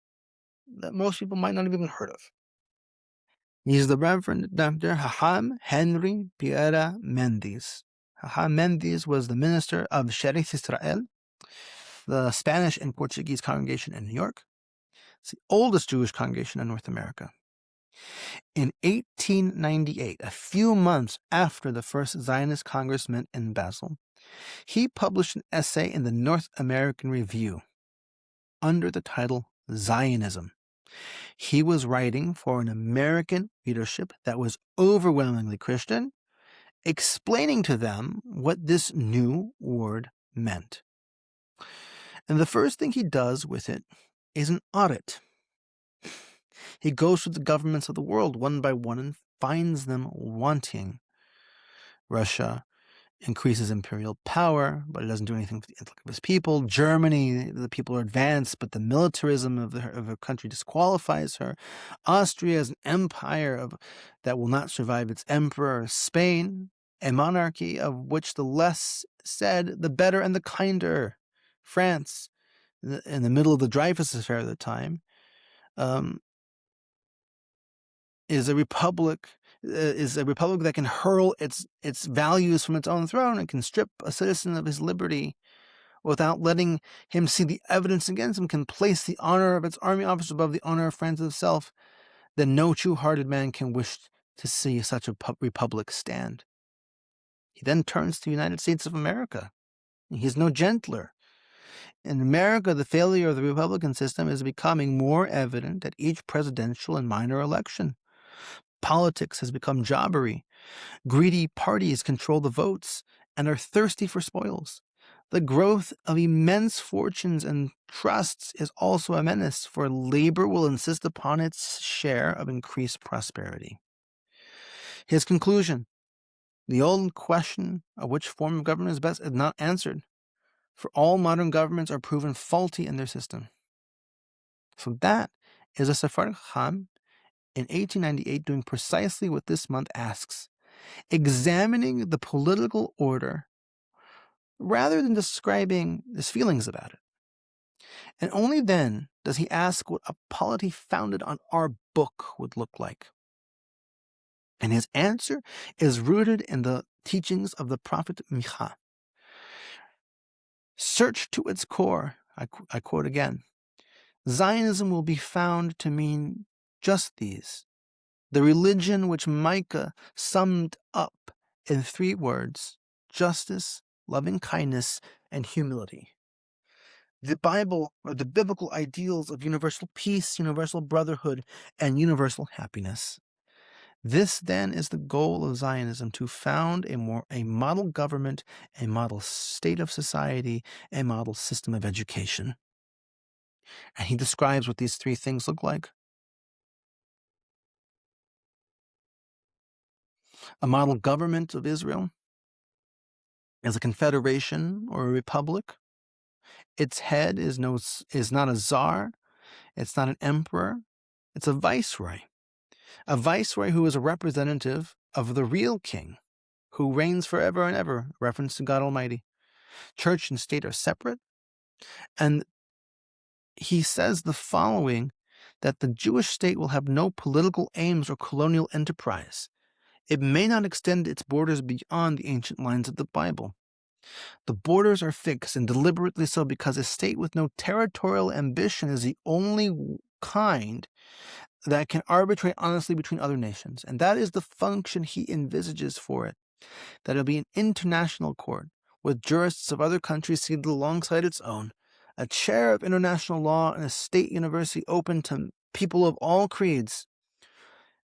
that most people might not have even heard of. He's the Reverend Dr. Hacham Henry Piera Mendes. Hacham Mendes was the minister of Sheretz Israel, the Spanish and Portuguese congregation in New York. It's the oldest Jewish congregation in North America. In 1898, a few months after the first Zionist Congress met in Basel, he published an essay in the North American Review under the title Zionism. He was writing for an American readership that was overwhelmingly Christian, explaining to them what this new word meant. And the first thing he does with it is an audit. He goes through the governments of the world one by one and finds them wanting. Russia, increases imperial power, but it doesn't do anything for the intellect of his people. Germany, the people are advanced, but the militarism of her country disqualifies her. Austria is an empire that will not survive its emperor. Spain, a monarchy of which the less said, the better and the kinder. France, in the middle of the Dreyfus affair at the time, is a republic that can hurl its values from its own throne and can strip a citizen of his liberty without letting him see the evidence against him, can place the honor of its army officers above the honor of France itself, then no true-hearted man can wish to see such a republic stand. He then turns to the United States of America. He's no gentler. In America, the failure of the Republican system is becoming more evident at each presidential and minor election. Politics has become jobbery. Greedy parties control the votes and are thirsty for spoils. The growth of immense fortunes and trusts is also a menace, for labor will insist upon its share of increased prosperity. His conclusion: the old question of which form of government is best is not answered, for all modern governments are proven faulty in their system. So that is a Sephardic Chacham in 1898 doing precisely what this month asks, examining the political order rather than describing his feelings about it. And only then does he ask what a polity founded on our book would look like. And his answer is rooted in the teachings of the prophet Micha. Search to its core, I quote again, Zionism will be found to mean just these: the religion which Micah summed up in 3 words: justice, loving kindness, and humility. The Bible, or the biblical ideals of universal peace, universal brotherhood, and universal happiness. This, then, is the goal of Zionism: to found a model government, a model state of society, a model system of education. And he describes what these 3 things look like. A model government of Israel is a confederation or a republic. Its head is not a czar, it's not an emperor, it's a viceroy who is a representative of the real king, who reigns forever and ever, reference to God Almighty. Church and state are separate, and he says the following, that the Jewish state will have no political aims or colonial enterprise. It may not extend its borders beyond the ancient lines of the Bible. The borders are fixed, and deliberately so, because a state with no territorial ambition is the only kind that can arbitrate honestly between other nations. And that is the function he envisages for it, that it'll be an international court with jurists of other countries seated alongside its own, a chair of international law, and a state university open to people of all creeds.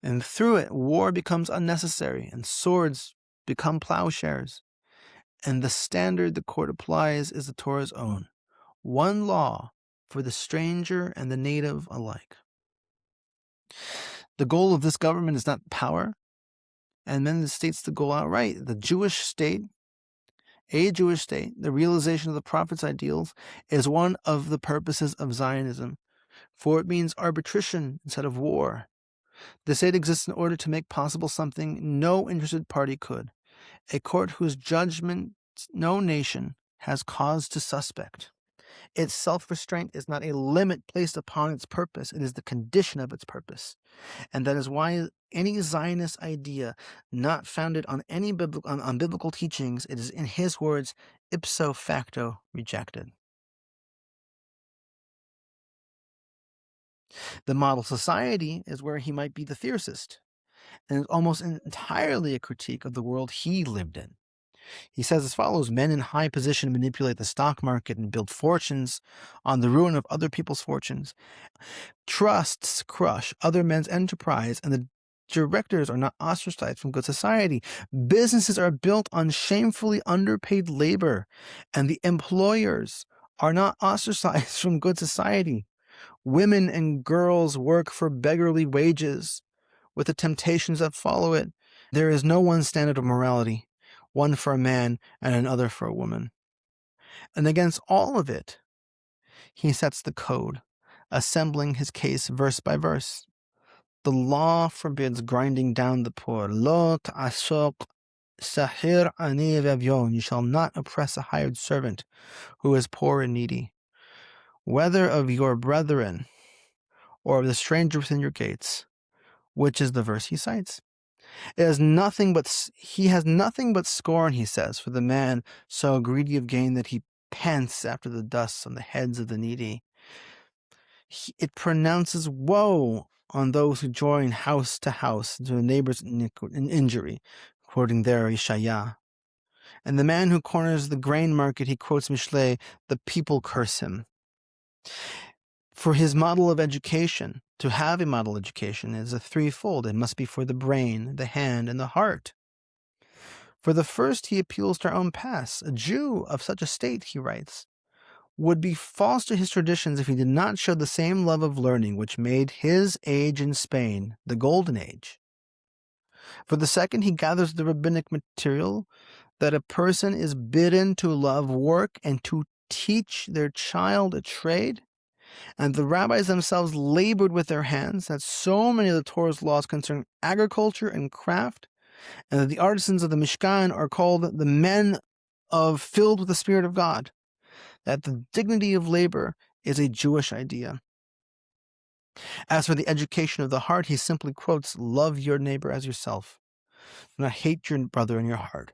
And through it, war becomes unnecessary, and swords become plowshares. And the standard the court applies is the Torah's own: one law for the stranger and the native alike. The goal of this government is not power, and then it states the goal outright: the Jewish state, the realization of the prophet's ideals, is one of the purposes of Zionism, for it means arbitration instead of war. The state exists in order to make possible something no interested party could: a court whose judgment no nation has cause to suspect. Its self-restraint is not a limit placed upon its purpose, it is the condition of its purpose. And that is why any Zionist idea not founded on any biblical teachings, it is, in his words, ipso facto rejected. The model society is where he might be the fiercest, and is almost entirely a critique of the world he lived in. He says as follows: men in high position manipulate the stock market and build fortunes on the ruin of other people's fortunes. Trusts crush other men's enterprise, and the directors are not ostracized from good society. Businesses are built on shamefully underpaid labor, and the employers are not ostracized from good society. Women and girls work for beggarly wages, with the temptations that follow it. There is no one standard of morality. one for a man and another for a woman. And against all of it, he sets the code, assembling his case verse by verse. The law forbids grinding down the poor. Lo ta'ashoq sahir ani v'avyon. You shall not oppress a hired servant who is poor and needy, whether of your brethren or of the stranger within your gates, which is the verse he cites. He has nothing but scorn, he says, for the man so greedy of gain that he pants after the dust on the heads of the needy. It pronounces woe on those who join house to house to a neighbor's injury, quoting there Yeshaya. And the man who corners the grain market, he quotes Mishlei, the people curse him. For his model of education, to have a model education is a threefold. It must be for the brain, the hand, and the heart. For the first, he appeals to our own past. A Jew of such a state, he writes, would be false to his traditions if he did not show the same love of learning which made his age in Spain the golden age. For the second, he gathers the rabbinic material that a person is bidden to love work and to teach their child a trade. And the rabbis themselves labored with their hands, that so many of the Torah's laws concern agriculture and craft, and that the artisans of the Mishkan are called the men filled with the Spirit of God, that the dignity of labor is a Jewish idea. As for the education of the heart, he simply quotes, love your neighbor as yourself. Do not hate your brother in your heart.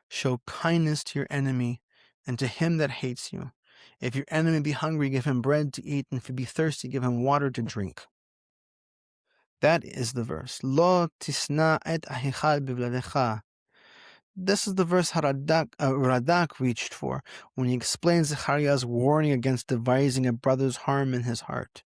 Show kindness to your enemy and to him that hates you. If your enemy be hungry, give him bread to eat, and if he be thirsty, give him water to drink. That is the verse. Lo tisna et ahicha bivladecha. This is the verse Radak reached for when he explains Zechariah's warning against devising a brother's harm in his heart.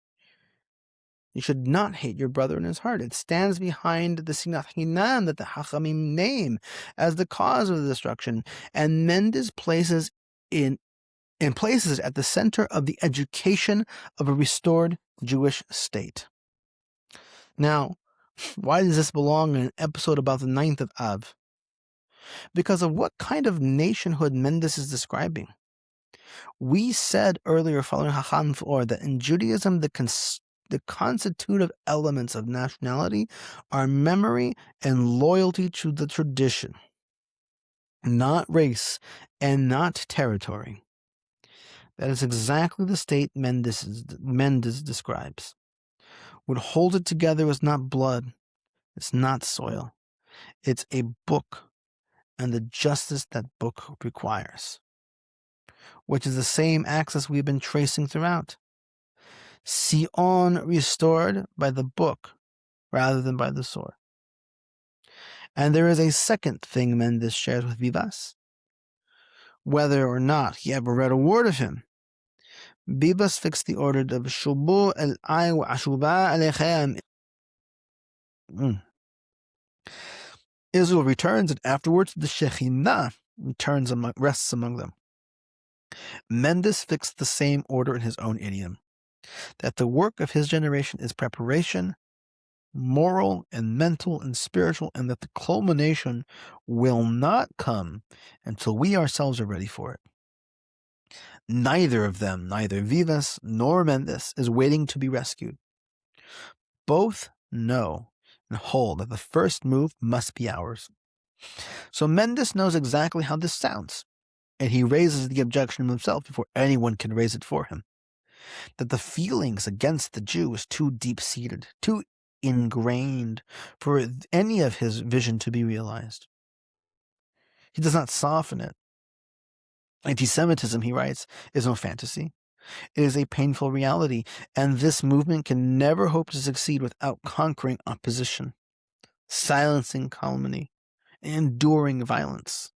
You should not hate your brother in his heart. It stands behind the sinat hinam that the Hachamim name as the cause of the destruction, and Mendes places it at the center of the education of a restored Jewish state. Now, why does this belong in an episode about the 9th of Av? Because of what kind of nationhood Mendes is describing. We said earlier, following Hacham Or, that in Judaism, the constitutive elements of nationality are memory and loyalty to the tradition, not race and not territory. That is exactly the state Mendes describes. What holds it together is not blood, it's not soil, it's a book and the justice that book requires, which is the same axis we've been tracing throughout. Ṣiyyon restored by the book rather than by the sword. And there is a second thing Mendes shares with Vivas. Whether or not he ever read a word of him, Bibas fixed the order of Shubu el-ay wa ashuba alechem. Israel returns, and afterwards the Shekhinah rests among them. Mendes fixed the same order in his own idiom, that the work of his generation is preparation, moral and mental and spiritual, and that the culmination will not come until we ourselves are ready for it. Neither of them, neither Vivas nor Mendes, is waiting to be rescued. Both know and hold that the first move must be ours. So Mendes knows exactly how this sounds, and he raises the objection himself before anyone can raise it for him, that the feelings against the Jew is too deep-seated, too ingrained for any of his vision to be realized. He does not soften it. Anti-Semitism, he writes, is no fantasy. It is a painful reality, and this movement can never hope to succeed without conquering opposition, silencing calumny, and enduring violence.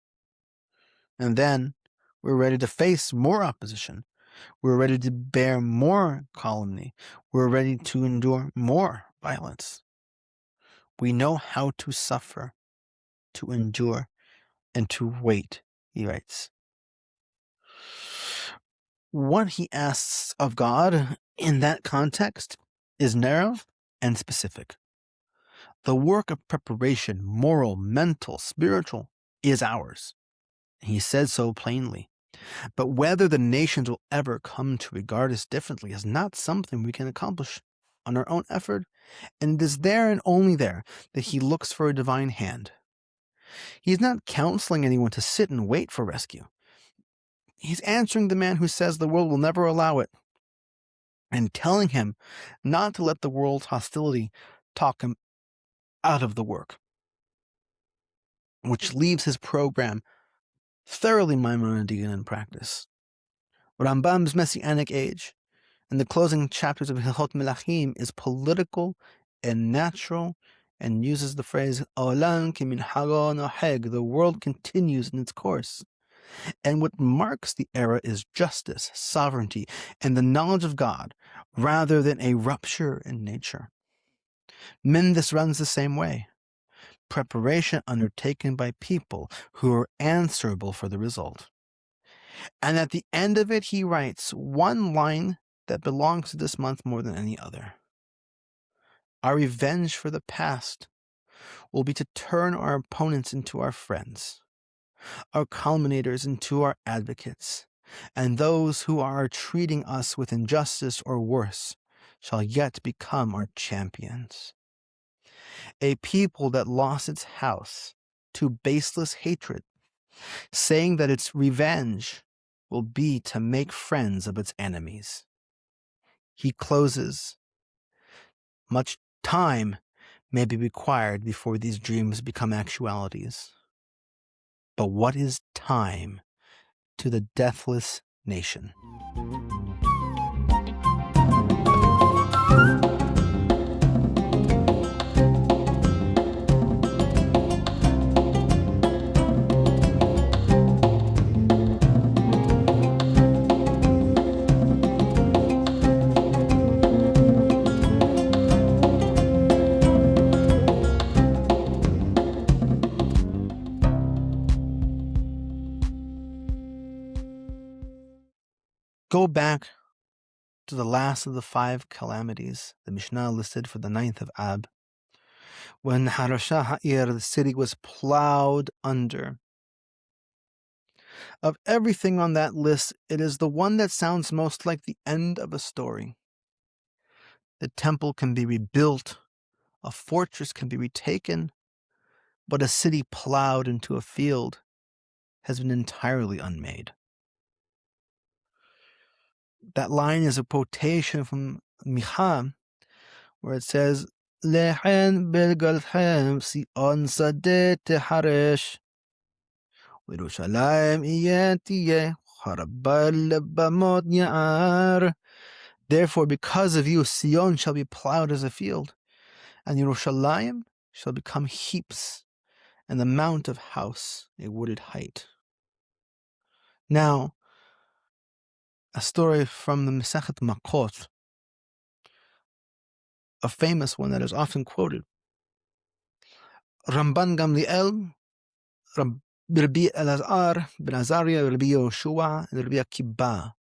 And then we're ready to face more opposition. We're ready to bear more calumny. We're ready to endure more violence. We know how to suffer, to endure, and to wait, he writes. What he asks of God in that context is narrow and specific. The work of preparation, moral, mental, spiritual, is ours. He says so plainly. But whether the nations will ever come to regard us differently is not something we can accomplish on our own effort, and it is there and only there that he looks for a divine hand. He is not counseling anyone to sit and wait for rescue. He's answering the man who says the world will never allow it, and telling him not to let the world's hostility talk him out of the work, which leaves his program thoroughly Maimonidean in practice. Rambam's Messianic age and the closing chapters of Hilchot Melachim is political and natural, and uses the phrase "Olam kiminhago noheg," the world continues in its course. And what marks the era is justice, sovereignty, and the knowledge of God, rather than a rupture in nature. This runs the same way. Preparation undertaken by people who are answerable for the result. And at the end of it, he writes one line that belongs to this month more than any other. Our revenge for the past will be to turn our opponents into our friends, our calumniators into our advocates, and those who are treating us with injustice or worse shall yet become our champions. A people that lost its house to baseless hatred, saying that its revenge will be to make friends of its enemies. He closes, much time may be required before these dreams become actualities. But what is time to the deathless nation? Go back to the last of the 5 calamities the Mishnah listed for the 9th of Ab, when Harasha Ha'ir, the city, was plowed under. Of everything on that list, it is the one that sounds most like the end of a story. The temple can be rebuilt, a fortress can be retaken, but a city plowed into a field has been entirely unmade. That line is a quotation from Micha, where it says, "Lehen belgalchem Ṣiyyon sadeh ha-Ḥodesh, Yerushalayim tiyeh charabah lebamot ya'ar." Therefore, because of you, Ṣiyyon shall be plowed as a field, and Yerushalayim shall become heaps, and the mount of house a wooded height. Now, a story from the Masechet Makot, a famous one that is often quoted. Ramban Gamliel, Rabbi Elazar, Ben Azariah, Rabbi Yoshua, and Rabbi Akiba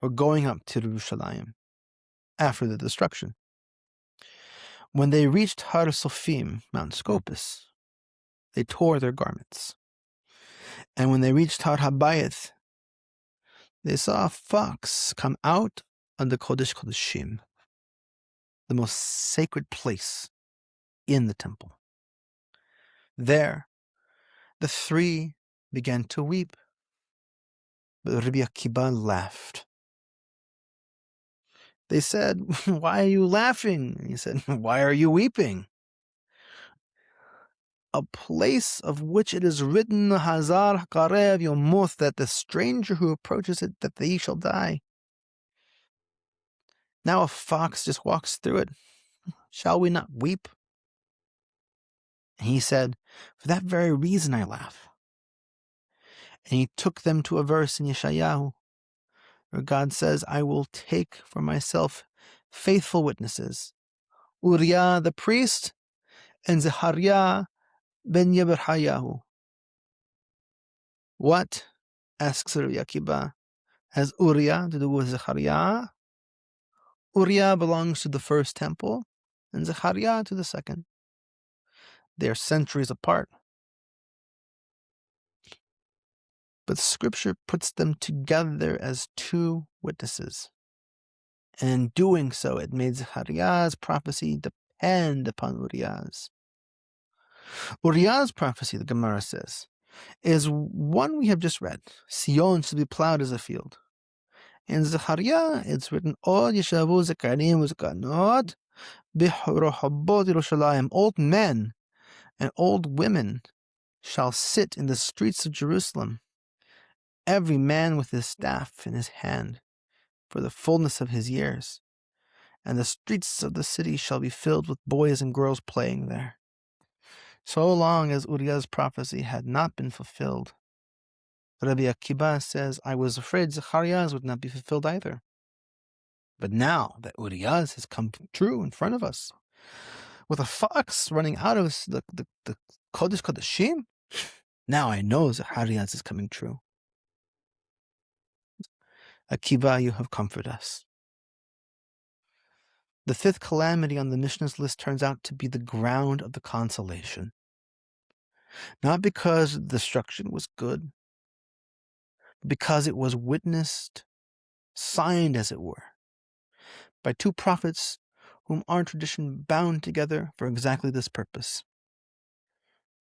were going up to Yerushalayim after the destruction. When they reached Har Sofim, Mount Scopus, they tore their garments. And when they reached Har Habayit, they saw a fox come out of the Kodesh Kodeshim, the most sacred place in the temple. There, the 3 began to weep, but Rabbi Akiba laughed. They said, "Why are you laughing?" And he said, "Why are you weeping? A place of which it is written, Hazar Karev Yomoth, that the stranger who approaches it, that he shall die. Now a fox just walks through it. Shall we not weep?" And he said, "For that very reason I laugh." And he took them to a verse in Yeshayahu, where God says, "I will take for myself faithful witnesses, Uriah the priest and Zechariah ben Yeberhayahu." What, asks Rabbi Akiba, has Uriah to do with Zechariah? Uriah belongs to the first temple, and Zechariah to the second. They are centuries apart. but Scripture puts them together as two witnesses. And in doing so, it made Zechariah's prophecy depend upon Uriah's. Uriah's prophecy, the Gemara says, is one we have just read. Ṣiyyon should be plowed as a field. In Zechariah, it's written, Od yeshavu zekarim uzekanot b'rohabot Yerushalayim. Old men and old women shall sit in the streets of Jerusalem, every man with his staff in his hand, for the fullness of his years. And the streets of the city shall be filled with boys and girls playing there. So long as Uriah's prophecy had not been fulfilled, Rabbi Akiba says, I was afraid Zechariah's would not be fulfilled either. But now that Uriah's has come true in front of us, with a fox running out of the Kodesh Kodeshim, now I know Zechariah's is coming true. Akiba, you have comforted us. The fifth calamity on the Mishnah's list turns out to be the ground of the consolation. Not because the destruction was good, but because it was witnessed, signed as it were, by two prophets whom our tradition bound together for exactly this purpose.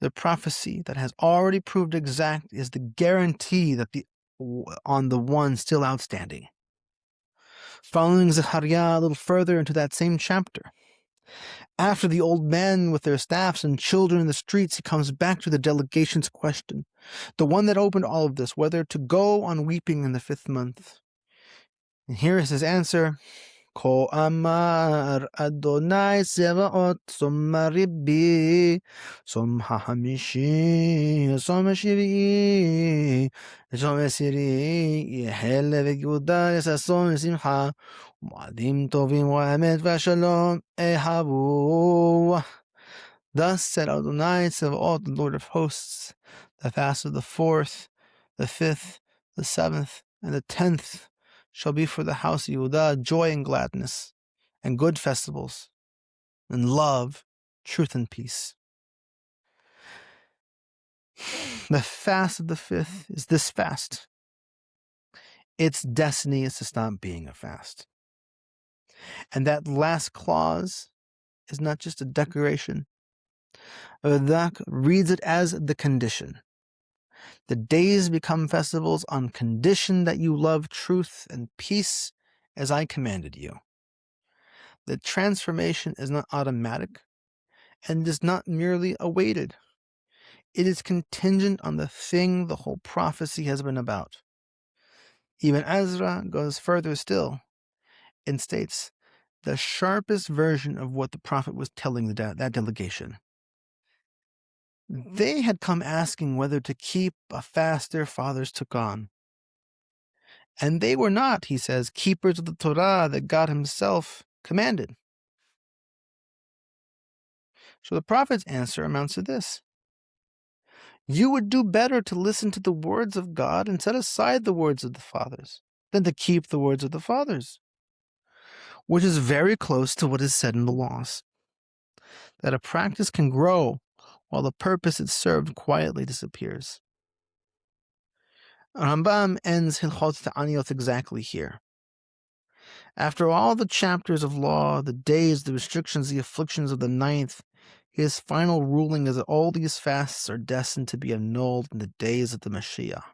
The prophecy that has already proved exact is the guarantee that on the one still outstanding. Following Zechariah a little further into that same chapter, after the old men with their staffs and children in the streets, he comes back to the delegation's question, the one that opened all of this, whether to go on weeping in the 5th month. And here is his answer. Ko amar Adonai Sevaot som maribi som hahamishi som shiri som esiri yehele v'gevuda yesason v'simcha u'madim tovim v'amet v'shalom ehavu. Thus said Adonai Sevaot, the Lord of hosts, the fast of the 4th, the 5th, the 7th, and the 10th shall be for the house of Yehudah joy and gladness, and good festivals, and love, truth, and peace. The fast of the 5th is this fast. Its destiny is to stop being a fast. And that last clause is not just a decoration. Radak reads it as the condition. The days become festivals on condition that you love truth and peace as I commanded you. The transformation is not automatic and is not merely awaited. It is contingent on the thing the whole prophecy has been about. Even Ezra goes further still and states the sharpest version of what the prophet was telling that delegation. They had come asking whether to keep a fast their fathers took on. And they were not, he says, keepers of the Torah that God himself commanded. So the prophet's answer amounts to this. You would do better to listen to the words of God and set aside the words of the fathers than to keep the words of the fathers, which is very close to what is said in the laws, that a practice can grow while the purpose it served quietly disappears. Rambam ends Hilchot exactly here. After all the chapters of law, the days, the restrictions, the afflictions of the 9th, his final ruling is that all these fasts are destined to be annulled in the days of the Mashiach.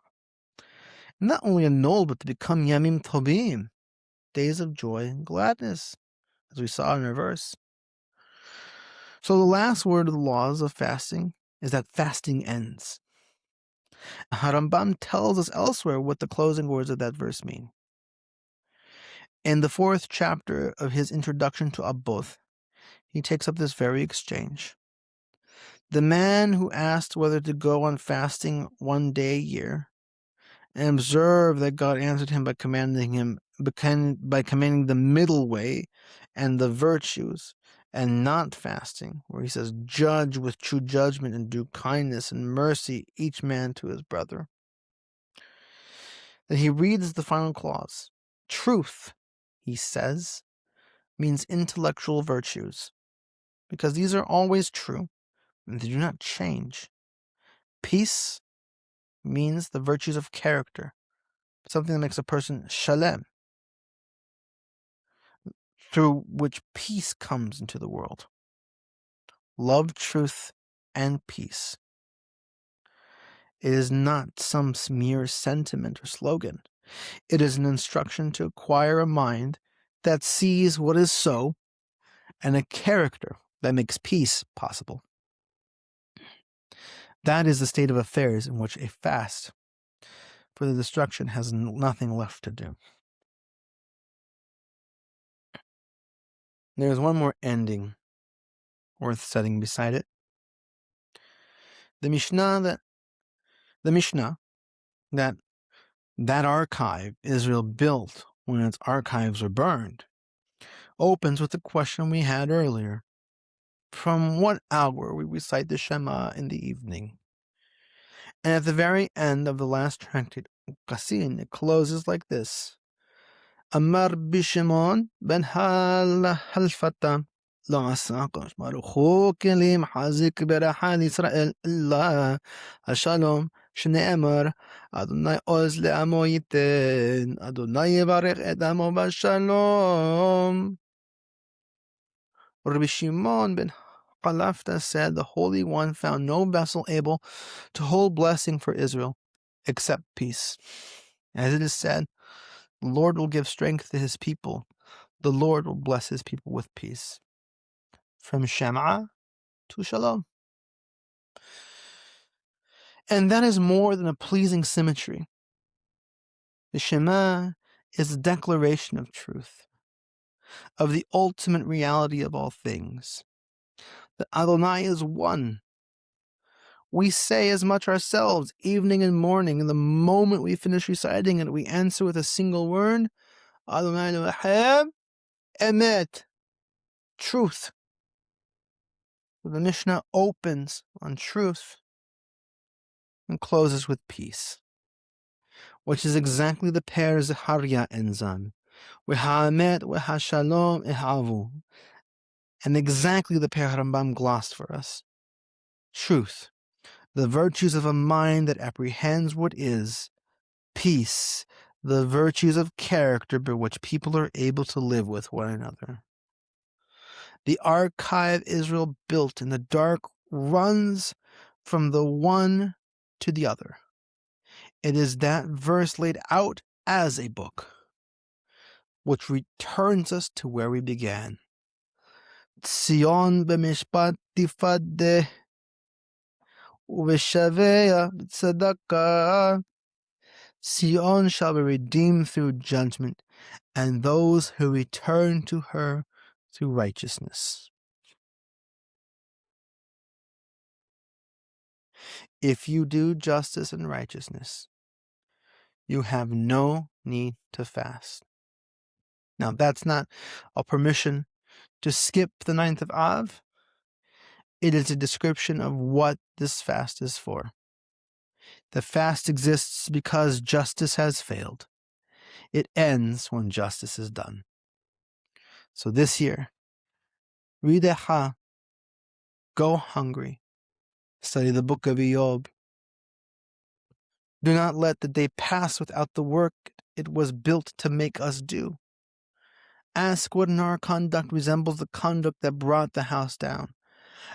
Not only annulled, but to become Yamim Tovim, days of joy and gladness, as we saw in our verse. So the last word of the laws of fasting is that fasting ends. Rambam tells us elsewhere what the closing words of that verse mean. In the 4th chapter of his introduction to Abboth, he takes up this very exchange. The man who asked whether to go on fasting one day a year, and observed that God answered him by commanding the middle way and the virtues, and not fasting, where he says, judge with true judgment and do kindness and mercy each man to his brother. Then he reads the final clause. Truth, he says, means intellectual virtues, because these are always true, and they do not change. Peace means the virtues of character, something that makes a person shalem, through which peace comes into the world. Love, truth, and peace. It is not some mere sentiment or slogan. It is an instruction to acquire a mind that sees what is so and a character that makes peace possible. That is the state of affairs in which a fast for the destruction has nothing left to do. There is one more ending worth setting beside it. The Mishnah that archive Israel built when its archives were burned opens with the question we had earlier. From what hour we recite the Shema in the evening? And at the very end of the last tractate, Qasin, it closes like this. Amar Bishimon ben halfata lo asaqosh baruchu kelim hazik berachal Israel Allah Shalom shne'emar Adonai oz le'amo yiten Adonai yevarech et amo b'shalom. Rabbi Shimon ben Halafta said, the Holy One found no vessel able to hold blessing for Israel except peace. As it is said, the Lord will give strength to his people. The Lord will bless his people with peace. From Shema to Shalom. And that is more than a pleasing symmetry. The Shema is a declaration of truth, of the ultimate reality of all things. That Adonai is one. We say as much ourselves, evening and morning, and the moment we finish reciting it, we answer with a single word, Adonai Elohim, Emet, truth. The Mishnah opens on truth and closes with peace, which is exactly the pair Zechariah ends on, ha-Emet, ha-Shalom, ha-Avu, and exactly the pair Rambam glossed for us. Truth, the virtues of a mind that apprehends what is, peace, the virtues of character by which people are able to live with one another. The archive Israel built in the dark runs from the one to the other. It is that verse laid out as a book, which returns us to where we began. Ṣiyyon b'mishpat tifadeh, uv'shaveh b'tzedakah. Ṣiyyon shall be redeemed through judgment, and those who return to her through righteousness. If you do justice and righteousness, you have no need to fast. Now, that's not a permission to skip the 9th of Av. It is a description of what this fast is for. The fast exists because justice has failed. It ends when justice is done. So this year, read a ha, go hungry, study the book of Job. Do not let the day pass without the work it was built to make us do. Ask what in our conduct resembles the conduct that brought the house down.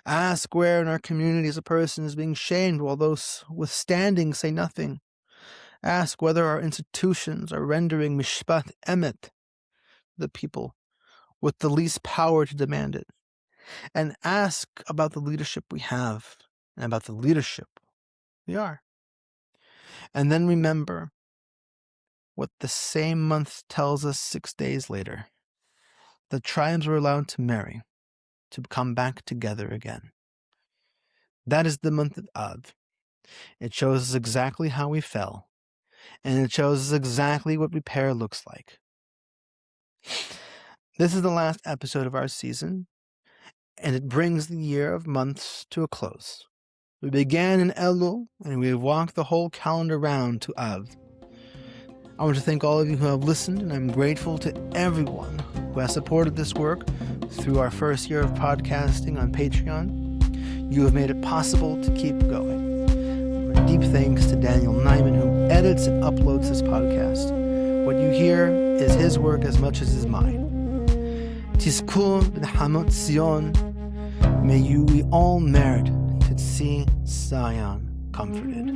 Ask where in our communities a person is being shamed while those withstanding say nothing. Ask whether our institutions are rendering mishpat emet, the people, with the least power to demand it. And ask about the leadership we have and about the leadership we are. And then remember what the same month tells us 6 days later. The tribes were allowed to marry, to come back together again. That is the month of Av. It shows us exactly how we fell, and it shows us exactly what repair looks like. This is the last episode of our season, and it brings the year of months to a close. We began in Elul, and we have walked the whole calendar round to Av. I want to thank all of you who have listened, and I'm grateful to everyone who has supported this work through our first year of podcasting on Patreon. You have made it possible to keep going. Deep thanks to Daniel Nyman, who edits and uploads this podcast. What you hear is his work as much as is mine. Tizku b'Ḥokhmat Ṣiyyon, may we all merit to see Zion comforted.